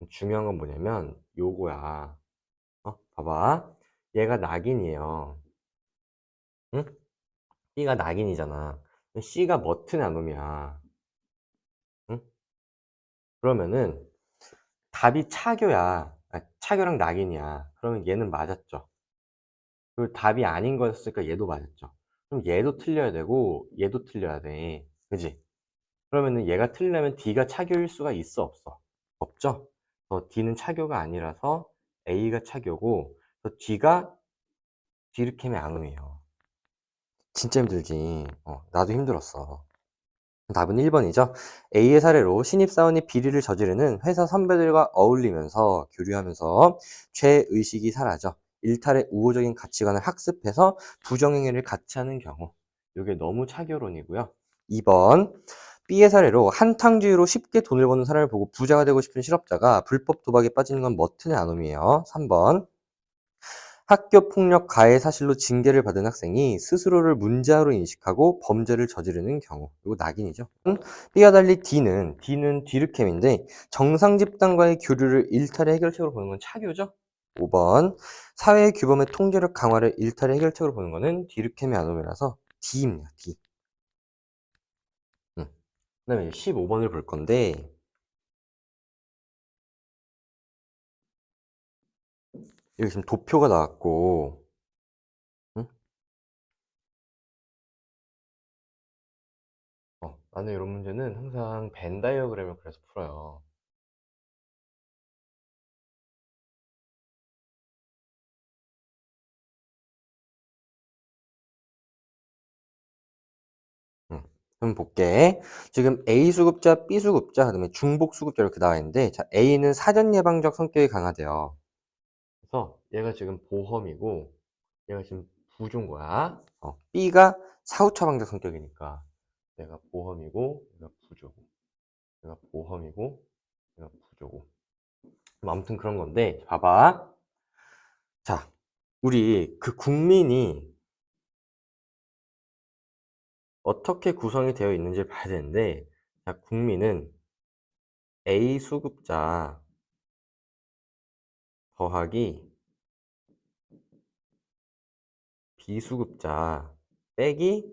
중요한 건 뭐냐면 요거야. 봐봐. 얘가 낙인이에요. 응? B가 낙인이잖아. C가 머튼의 아놈이야. 응? 그러면은 답이 차교야. 차교랑 낙인이야. 그러면 얘는 맞았죠. 그리고 답이 아닌 거였으니까 얘도 맞았죠. 그럼 얘도 틀려야 되고 얘도 틀려야 돼. 그지? 그러면은 얘가 틀리려면 D가 차교일 수가 있어 없어? 없죠? D는 차교가 아니라서 A가 차교고, D가 디르켐의 아놈이에요. 진짜 힘들지. 나도 힘들었어. 답은 1번이죠. A의 사례로 신입사원이 비리를 저지르는 회사 선배들과 어울리면서 교류하면서 죄의식이 사라져 일탈의 우호적인 가치관을 학습해서 부정행위를 같이 하는 경우. 이게 너무 차교론이고요. 2번 B의 사례로 한탕주의로 쉽게 돈을 버는 사람을 보고 부자가 되고 싶은 실업자가 불법 도박에 빠지는 건 머튼의 아놈이에요. 3번 학교 폭력 가해 사실로 징계를 받은 학생이 스스로를 문제아로 인식하고 범죄를 저지르는 경우. 이거 낙인이죠. B와 달리 D는 뒤르캠인데 정상 집단과의 교류를 일탈의 해결책으로 보는 건 차교죠. 5번 사회의 규범의 통제력 강화를 일탈의 해결책으로 보는 거는 뒤르캠의 아노미라서 D입니다. D. 그다음에 15번을 볼 건데 여기 지금 도표가 나왔고 응? 나는 이런 문제는 항상 벤 다이어그램을 그래서 풀어요. 그럼 볼게. 지금 A 수급자, B 수급자, 그다음에 중복 수급자 이렇게 나와 있는데, 자, A는 사전 예방적 성격이 강하대요. 그래서 얘가 지금 보험이고, 얘가 지금 부조인 거야. B가 사후 처방적 성격이니까, 얘가 보험이고, 얘가 부조고, 얘가 보험이고, 얘가 부조고. 아무튼 그런 건데, 봐봐. 자, 우리 그 국민이 어떻게 구성이 되어 있는지를 봐야 되는데, 자, 국민은 A 수급자 더하기 B 수급자 빼기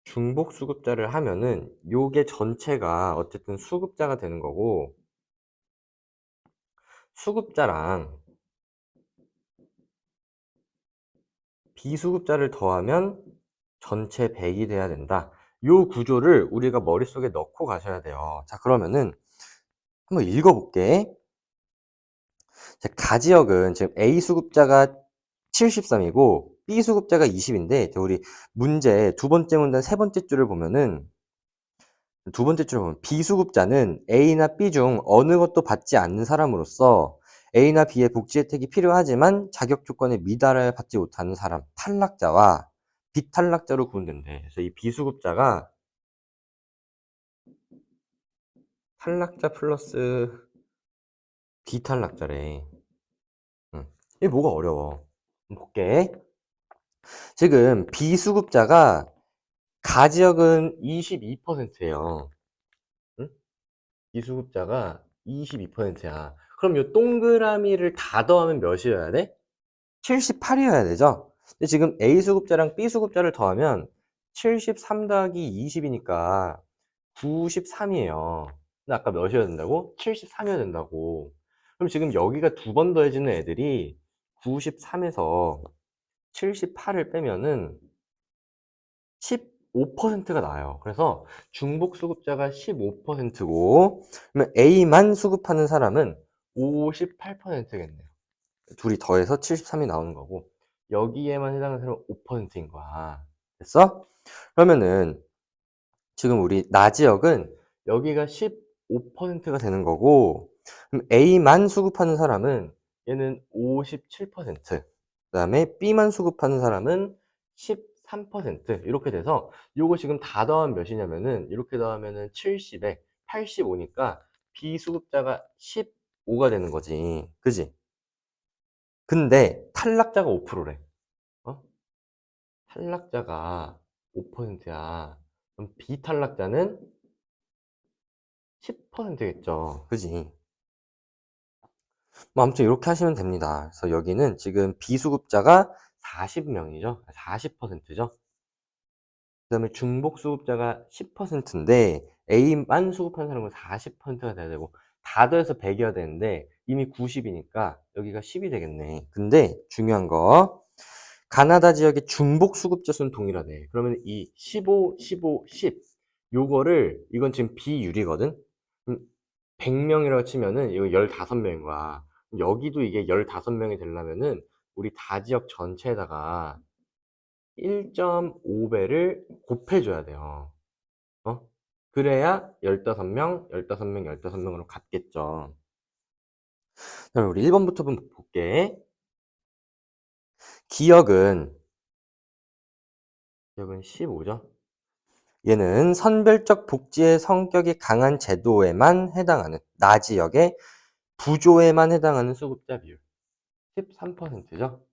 중복 수급자를 하면은 요게 전체가 어쨌든 수급자가 되는 거고, 수급자랑 비수급자를 더하면 전체 100이 돼야 된다. 요 구조를 우리가 머릿속에 넣고 가셔야 돼요. 자, 그러면은 한번 읽어볼게. 자, 가지역은 지금 A 수급자가 73이고 B 수급자가 20인데 우리 문제 두 번째 문단 세 번째 줄을 보면은 두 번째 줄을 보면 비수급자는 A나 B 중 어느 것도 받지 않는 사람으로서 A나 B의 복지 혜택이 필요하지만 자격 조건에 미달하여 받지 못하는 사람, 탈락자와 비탈락자로 구분된대. 그래서 이 비수급자가 탈락자 플러스 비탈락자래. 이게 뭐가 어려워. 볼게. 지금 비수급자가 가지역은 22%예요. 응? 비수급자가 22%야. 그럼 이 동그라미를 다 더하면 몇이어야 돼? 78이어야 되죠? 근데 지금 A 수급자랑 B 수급자를 더하면 73 더하기 20이니까 93이에요. 근데 아까 몇이어야 된다고? 73이어야 된다고. 그럼 지금 여기가 두 번 더해지는 애들이 93에서 78을 빼면은 15%가 나와요. 그래서 중복 수급자가 15%고, 그러면 A만 수급하는 사람은 58%겠네요. 둘이 더해서 73이 나오는 거고, 여기에만 해당하는 사람은 5%인 거야. 됐어? 그러면은, 지금 우리 나지역은 여기가 15%가 되는 거고, 그럼 A만 수급하는 사람은 얘는 57%, 그 다음에 B만 수급하는 사람은 13% 이렇게 돼서 요거 지금 다 더하면 몇이냐면은 이렇게 더하면은 70에 85니까 B 수급자가 15가 되는 거지. 그지? 근데 탈락자가 5%래. 어? 탈락자가 5%야. 그럼 비탈락자는 10%겠죠. 그지? 뭐 아무튼 이렇게 하시면 됩니다. 그래서 여기는 지금 비수급자가 40명이죠. 40%죠. 그 다음에 중복 수급자가 10%인데 A만 수급하는 사람은 40%가 돼야 되고 다 더해서 100이어야 되는데 이미 90이니까 여기가 10이 되겠네. 근데 중요한 거 가나다 지역의 중복 수급자 수는 동일하네. 그러면 이 15, 15, 10 요거를 이건 지금 비율이거든. 100명이라고 치면은 이거 15명인 거야. 여기도 이게 15명이 되려면은 우리 다 지역 전체에다가 1.5배를 곱해줘야 돼요. 그래야 15명, 15명, 15명으로 같겠죠. 그럼 우리 1번부터 볼게. 기역은 15죠. 얘는 선별적 복지의 성격이 강한 제도에만 해당하는 나지역의 부조에만 해당하는 수급자 비율 13%죠.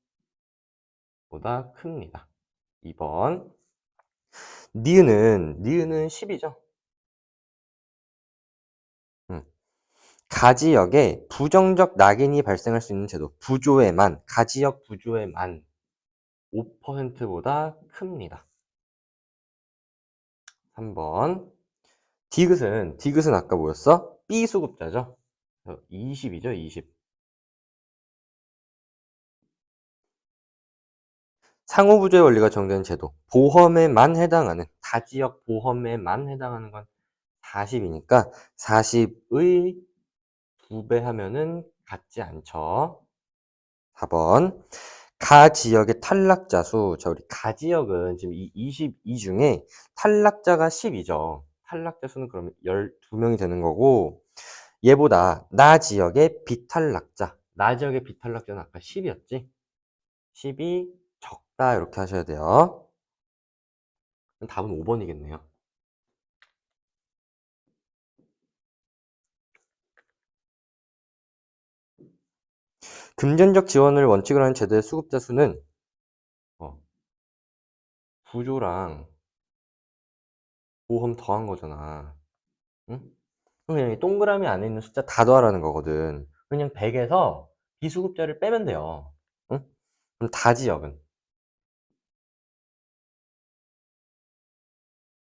보다 큽니다. 2번. 니은은 10이죠. 가지역에 부정적 낙인이 발생할 수 있는 제도, 부조에만, 가지역 부조에만 5%보다 큽니다. 3번. 디귿은 아까 뭐였어? B 수급자죠? 20이죠, 20. 상호부조의 원리가 적용되는 제도, 보험에만 해당하는, 다지역 보험에만 해당하는 건 40이니까 40의 2배 하면은 같지 않죠. 4번. 가지역의 탈락자 수. 자, 우리 가지역은 지금 이 22 중에 탈락자가 10이죠. 탈락자 수는 그러면 12명이 되는 거고, 얘보다 나 지역의 비탈락자. 나 지역의 비탈락자는 아까 10이었지? 10이 적다. 이렇게 하셔야 돼요. 답은 5번이겠네요. 금전적 지원을 원칙으로 하는 제도의 수급자 수는 부조랑 보험 더한 거잖아. 응? 그냥 이 동그라미 안에 있는 숫자 다 더하라는 거거든. 그냥 100에서 비수급자를 빼면 돼요. 응? 그럼 다지역은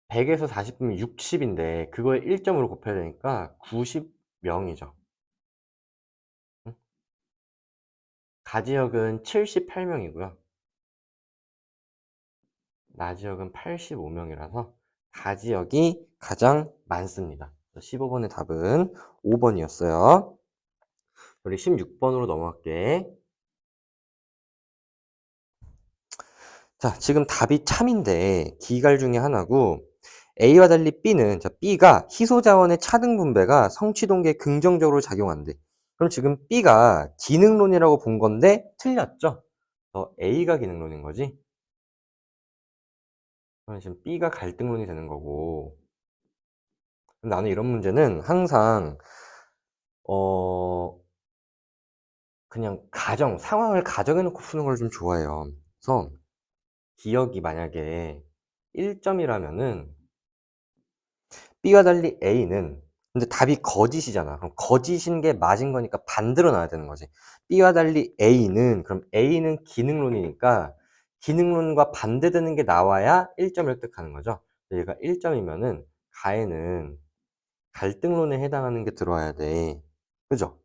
100에서 40 빼면 60인데 그거에 1점으로 곱해야 되니까 90명이죠. 응? 가지역은 78명이고요. 나지역은 85명이라서 가지역이 가장 많습니다. 15번의 답은 5번이었어요. 우리 16번으로 넘어갈게. 자, 지금 답이 참인데 기갈 중에 하나고, A와 달리 B가 희소자원의 차등 분배가 성취동기에 긍정적으로 작용한대. 그럼 지금 B가 기능론이라고 본 건데 틀렸죠? A가 기능론인 거지? 그럼 지금 B가 갈등론이 되는 거고. 나는 이런 문제는 항상 어 그냥 상황을 가정해 놓고 푸는 걸 좀 좋아해요. 그래서 기억이 만약에 1점이라면은 B와 달리 A는, 근데 답이 거짓이잖아. 그럼 거짓인 게 맞은 거니까 반대로 나와야 되는 거지. B와 달리 그럼 A는 기능론이니까 기능론과 반대되는 게 나와야 1점을 획득하는 거죠. 얘가 1점이면은 가에는 갈등론에 해당하는 게 들어와야 돼. 그죠?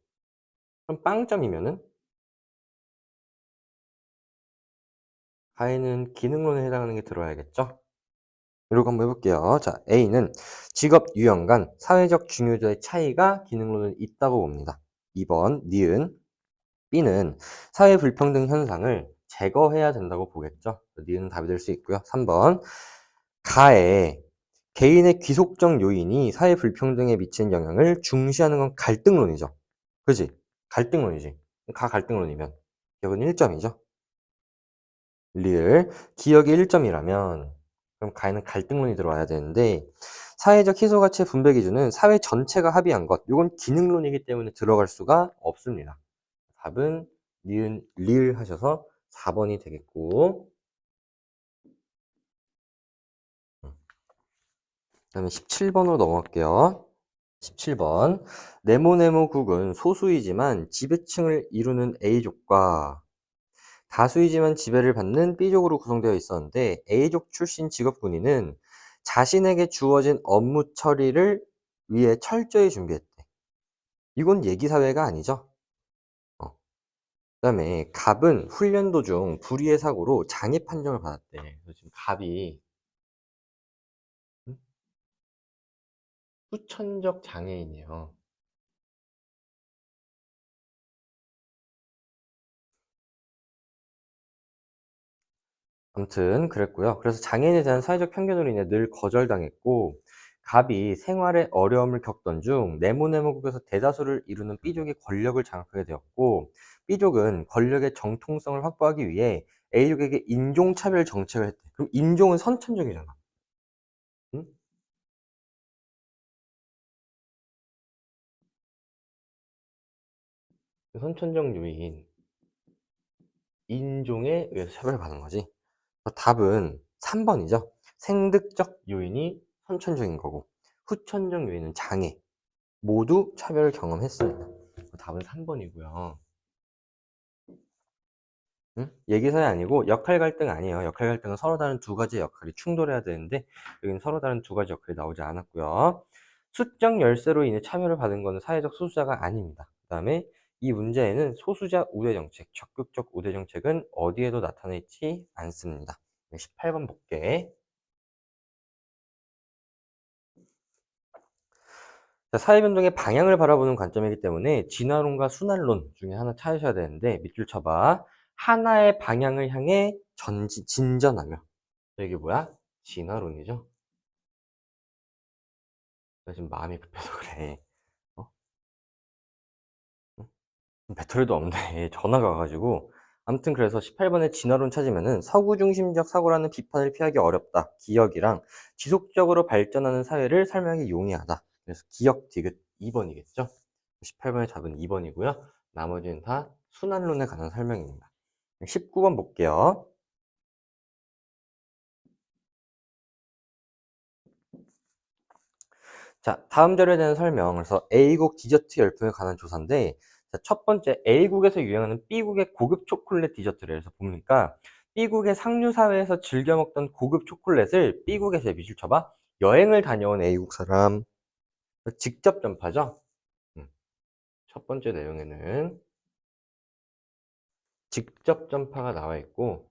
그럼 빵점이면은 가에는 기능론에 해당하는 게 들어와야겠죠? 이렇게 한번 해볼게요. 자, A는 직업 유형 간 사회적 중요도의 차이가 기능론은 있다고 봅니다. 2번, B는 사회 불평등 현상을 제거해야 된다고 보겠죠. 니은 답이 될 수 있고요. 3번, 가에 개인의 귀속적 요인이 사회 불평등에 미치는 영향을 중시하는 건 갈등론이죠. 그지? 갈등론이지. 갈등론이면 기억은 1점이죠. 기억이 1점이라면 그럼 가에는 갈등론이 들어와야 되는데, 사회적 희소가치의 분배 기준은 사회 전체가 합의한 것, 이건 기능론이기 때문에 들어갈 수가 없습니다. 답은 리을 하셔서 4번이 되겠고, 그 다음에 17번으로 넘어갈게요. 17번. 네모네모국은 소수이지만 지배층을 이루는 A족과 다수이지만 지배를 받는 B족으로 구성되어 있었는데, A족 출신 직업군인은 자신에게 주어진 업무 처리를 위해 철저히 준비했대. 이건 얘기사회가 아니죠? 어. 그다음에 갑은 훈련 도중 불의의 사고로 장애 판정을 받았대. 그래서 지금 갑이 후천적 장애인이에요. 아무튼 그랬고요. 그래서 장애인에 대한 사회적 편견으로 인해 늘 거절당했고, 갑이 생활에 어려움을 겪던 중 네모네모국에서 대다수를 이루는 B족이 권력을 장악하게 되었고, B족은 권력의 정통성을 확보하기 위해 A족에게 인종차별 정책을 했대. 그럼 인종은 선천적이잖아. 응? 선천적 요인, 인종에 의해서 차별받는 거지. 답은 3번이죠. 생득적 요인이 선천적인 거고, 후천적 요인은 장애. 모두 차별을 경험했습니다. 답은 3번이고요. 응? 얘기사이 아니고 역할 갈등 아니에요. 역할 갈등은 서로 다른 두 가지 역할이 충돌해야 되는데 여기는 서로 다른 두 가지 역할이 나오지 않았고요. 수적 열세로 인해 참여를 받은 것은 사회적 소수자가 아닙니다. 그 다음에 이 문제에는 소수자 우대 정책, 적극적 우대 정책은 어디에도 나타나 있지 않습니다. 18번 볼게. 자, 사회변동의 방향을 바라보는 관점이기 때문에 진화론과 순환론 중에 하나 찾으셔야 되는데 밑줄 쳐봐. 하나의 방향을 향해 진전하며. 이게 뭐야? 진화론이죠. 나 지금 마음이 급해서 그래. 어? 응? 배터리도 없는데 전화가 와가지고. 아무튼 그래서 18번에 진화론 찾으면은 서구 중심적 사고라는 비판을 피하기 어렵다. 기억이랑 지속적으로 발전하는 사회를 설명하기 용이하다. 그래서 기억 디귿 2번이겠죠? 18번의 답은 2번이고요. 나머지는 다 순환론에 관한 설명입니다. 19번 볼게요. 자, 다음 자료에 대한 설명. 그래서 A국 디저트 열풍에 관한 조사인데, 자, 첫 번째, A국에서 유행하는 B국의 고급 초콜릿 디저트를 해서 보니까, B국의 상류 사회에서 즐겨 먹던 고급 초콜릿을 B국에서 밑줄 쳐봐. 여행을 다녀온 A국 사람. 직접 전파죠? 첫 번째 내용에는 직접 전파가 나와 있고,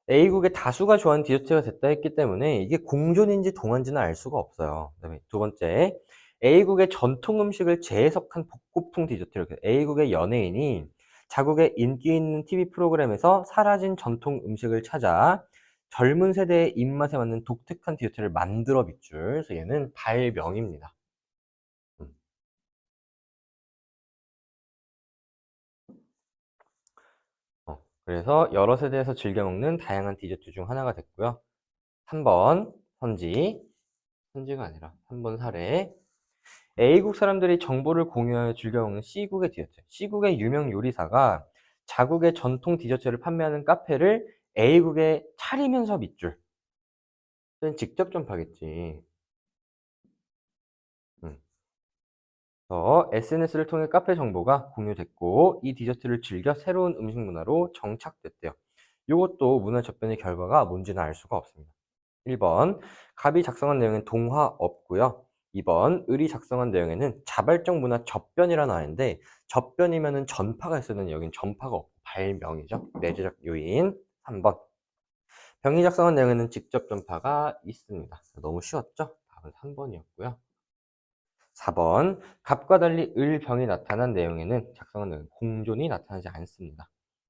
A국의 다수가 좋아하는 디저트가 됐다 했기 때문에 이게 공존인지 동안지는 알 수가 없어요. 그다음에 두 번째, A국의 전통 음식을 재해석한 복고풍 디저트. 이렇게 A국의 연예인이 자국의 인기 있는 TV 프로그램에서 사라진 전통 음식을 찾아 젊은 세대의 입맛에 맞는 독특한 디저트를 만들어 밑줄. 그래서 얘는 발명입니다. 음. 그래서 여러 세대에서 즐겨 먹는 다양한 디저트 중 하나가 됐고요. 3번 선지, 선지가 아니라 3번 사례. A국 사람들이 정보를 공유하여 즐겨 먹는 C국의 디저트. C국의 유명 요리사가 자국의 전통 디저트를 판매하는 카페를 A국에 차리면서 밑줄. 직접 전파겠지. SNS를 통해 카페 정보가 공유됐고 이 디저트를 즐겨 새로운 음식 문화로 정착됐대요. 이것도 문화 접변의 결과가 뭔지는 알 수가 없습니다. 1번 갑이 작성한 내용엔 동화 없고요. 2번 을이 작성한 내용에는 자발적 문화 접변이라 나와 있는데 접변이면은 전파가 있어야 되는 여긴 전파가 없고 발명이죠. 내재적 요인. 3번 병이 작성한 내용에는 직접 전파가 있습니다. 너무 쉬웠죠? 답은 3번이었고요. 4번 갑과 달리 을, 병이 나타난 내용에는 작성한 내용에 공존이 나타나지 않습니다.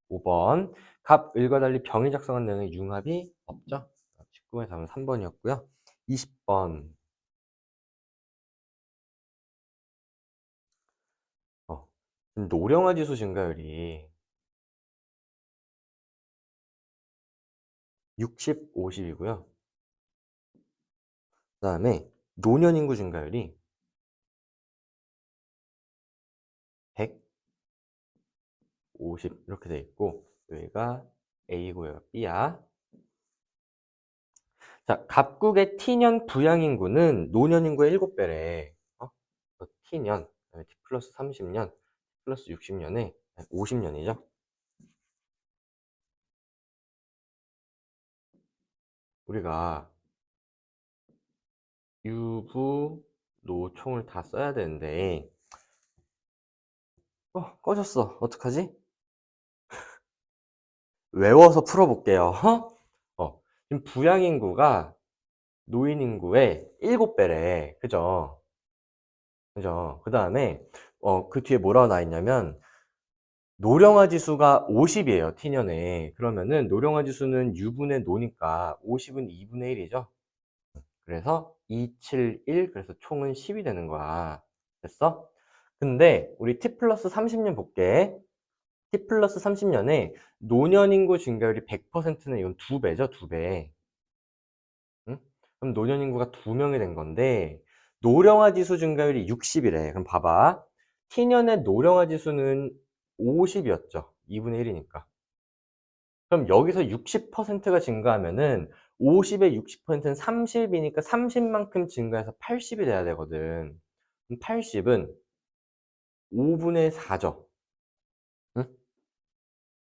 5번 갑, 을과 달리 병이 작성한 내용에 융합이 없죠. 19번의 답은 3번이었고요. 20번 노령화 지수 증가율이 60, 50이고요. 그 다음에 노년 인구 증가율이 150 이렇게 돼 있고 여기가 A고 여기가 B야. 자, 갑국의 T년 부양 인구는 노년 인구의 7배래. T년, T 플러스 30년, 플러스 60년에 50년이죠. 우리가 유부, 노총을 다 써야 되는데 꺼졌어. 어떡하지? 외워서 풀어볼게요. 지금 부양 인구가 노인 인구의 7배래. 그죠? 그죠? 그 다음에 그 뒤에 뭐라고 나와 있냐면 노령화 지수가 50이에요. T년에. 그러면은 노령화 지수는 U분의 노니까 50은 2분의 1이죠. 그래서 271, 그래서 총은 10이 되는 거야. 됐어? 근데 우리 T 플러스 30년 볼게. T 플러스 30년에 노년 인구 증가율이 100%는 이건 2배죠, 2배. 응? 그럼 노년 인구가 2명이 된 건데 노령화 지수 증가율이 60이래. 그럼 봐봐. T년의 노령화 지수는 50이었죠. 2분의 1이니까. 그럼 여기서 60%가 증가하면은 50의 60%는 30이니까 30만큼 증가해서 80이 돼야 되거든. 그럼 80은 5분의 4죠. 응?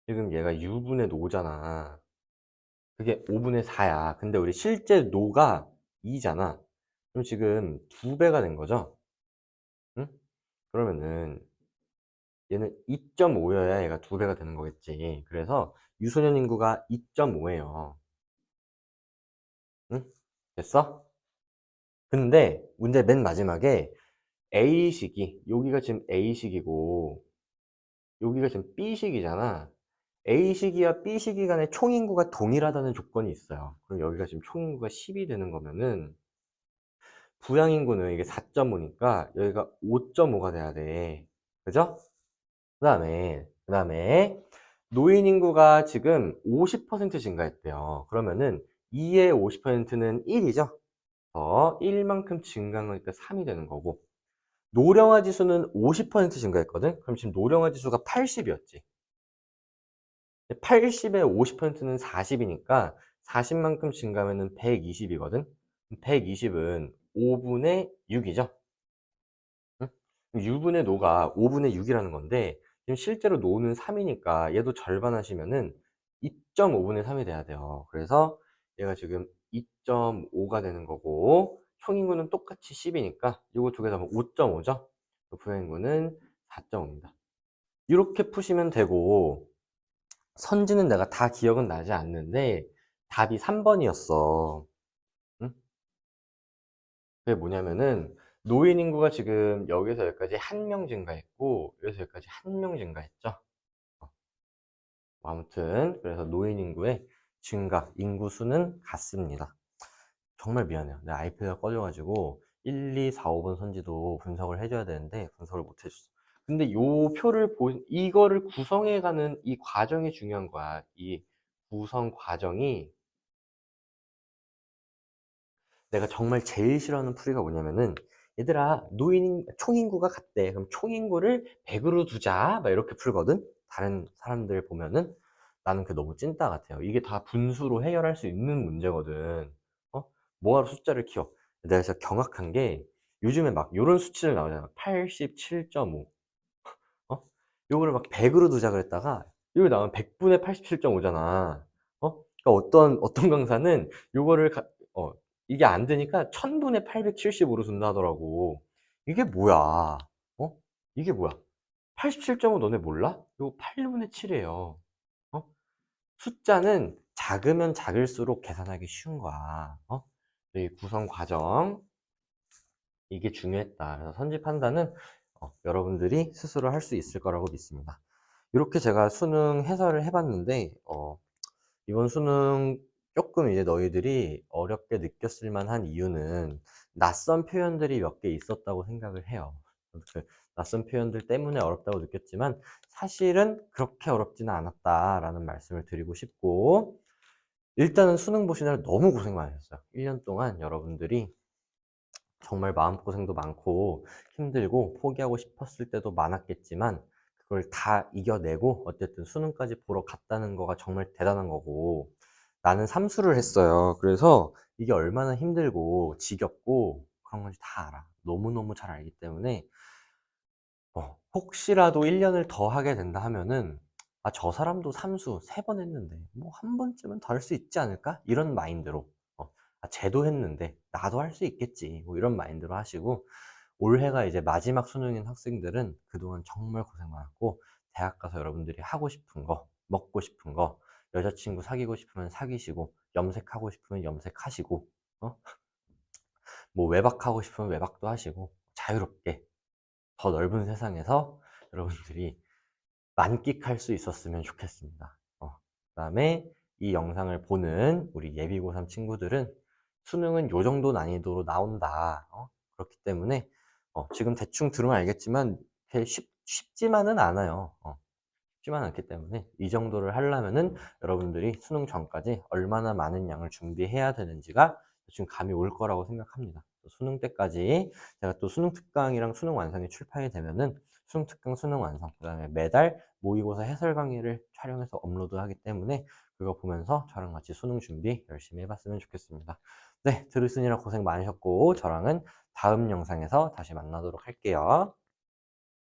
지금 얘가 U분의 노잖아. 그게 5분의 4야. 근데 우리 실제 노가 2잖아. 그럼 지금 2배가 된 거죠. 응? 그러면은 얘는 2.5여야 얘가 2배가 되는 거겠지. 그래서 유소년 인구가 2.5예요. 응? 됐어? 근데 문제 맨 마지막에 A식이, 여기가 지금 A식이고 여기가 지금 B식이잖아. A식이와 B식이 간의 총인구가 동일하다는 조건이 있어요. 그럼 여기가 지금 총인구가 10이 되는 거면은 부양인구는 이게 4.5니까 여기가 5.5가 돼야 돼. 그죠? 그 다음에 노인 인구가 지금 50% 증가했대요. 그러면은 2의 50%는 1이죠? 1만큼 증가한 거니까 3이 되는 거고, 노령화 지수는 50% 증가했거든? 그럼 지금 노령화 지수가 80이었지. 80에 50%는 40이니까 40만큼 증가하면 120이거든? 120은 5분의 6이죠? 응? U분의 노가 5분의 6이라는 건데, 지금 실제로 노는 3이니까 얘도 절반 하시면은 2.5분의 3이 돼야 돼요. 그래서 얘가 지금 2.5가 되는 거고, 총인구는 똑같이 10이니까 이거 두 개 다 5.5죠? 부양인구는 4.5입니다. 이렇게 푸시면 되고, 선지는 내가 다 기억은 나지 않는데 답이 3번이었어. 응? 그게 뭐냐면은 노인 인구가 지금 여기서 여기까지 한 명 증가했고 여기서 여기까지 한 명 증가했죠. 어, 아무튼 그래서 노인 인구의 증가, 인구 수는 같습니다. 정말 미안해요. 내가 아이패드가 꺼져가지고 1, 2, 4, 5번 선지도 분석을 해줘야 되는데 분석을 못 해줬어. 근데 요 표를 이거를 구성해가는 이 과정이 중요한 거야. 이 구성 과정이. 내가 정말 제일 싫어하는 풀이가 뭐냐면은, 얘들아 총인구가 같대. 그럼 총인구를 100으로 두자 막 이렇게 풀거든. 다른 사람들 보면은. 나는 그게 너무 찐따 같아요. 이게 다 분수로 해결할 수 있는 문제거든. 어? 뭐하러 숫자를 키워. 내가 진짜 경악한 게 요즘에 막 요런 수치를 나오잖아. 87.5. 어? 요거를 막 100으로 두자 그랬다가 여기 나오면 100분의 87.5잖아. 그러니까 어떤 강사는 요거를 어, 이게 안 되니까 1000분의 875로 둔다 하더라고. 이게 뭐야? 어? 이게 뭐야? 87.5 너네 몰라? 요거 8분의 7이에요. 어? 숫자는 작으면 작을수록 계산하기 쉬운 거야. 이 구성 과정, 이게 중요했다. 그래서 선지 판단은 여러분들이 스스로 할 수 있을 거라고 믿습니다. 이렇게 제가 수능 해설을 해봤는데 이번 수능 조금 이제 너희들이 어렵게 느꼈을 만한 이유는 낯선 표현들이 몇 개 있었다고 생각을 해요. 그 낯선 표현들 때문에 어렵다고 느꼈지만 사실은 그렇게 어렵지는 않았다라는 말씀을 드리고 싶고, 일단은 수능 보시느라 너무 고생 많으셨어요. 1년 동안 여러분들이 정말 마음고생도 많고 힘들고 포기하고 싶었을 때도 많았겠지만 그걸 다 이겨내고 어쨌든 수능까지 보러 갔다는 거가 정말 대단한 거고, 나는 삼수를 했어요. 그래서 이게 얼마나 힘들고 지겹고 그런 건지 다 알아. 너무너무 잘 알기 때문에 혹시라도 1년을 더 하게 된다 하면은 저 사람도 삼수 3번 했는데 뭐 한 번쯤은 더 할 수 있지 않을까? 이런 마인드로 쟤도 했는데 나도 할 수 있겠지 뭐 이런 마인드로 하시고, 올해가 이제 마지막 수능인 학생들은 그동안 정말 고생 많았고 대학 가서 여러분들이 하고 싶은 거, 먹고 싶은 거, 여자친구 사귀고 싶으면 사귀시고 염색하고 싶으면 염색하시고 어? 뭐 외박하고 싶으면 외박도 하시고 자유롭게 더 넓은 세상에서 여러분들이 만끽할 수 있었으면 좋겠습니다. 그 다음에 이 영상을 보는 우리 예비고3 친구들은 수능은 요 정도 난이도로 나온다. 그렇기 때문에 지금 대충 들으면 알겠지만 쉽지만은 않아요. 쉽지만 않기 때문에 이 정도를 하려면은 여러분들이 수능 전까지 얼마나 많은 양을 준비해야 되는지가 지금 감이 올 거라고 생각합니다. 또 수능 때까지 제가 또 수능 특강이랑 수능 완성이 출판이 되면은 수능 특강, 수능 완성, 그다음에 매달 모의고사 해설 강의를 촬영해서 업로드하기 때문에 그거 보면서 저랑 같이 수능 준비 열심히 해봤으면 좋겠습니다. 네, 들으시느라 고생 많으셨고 저랑은 다음 영상에서 다시 만나도록 할게요.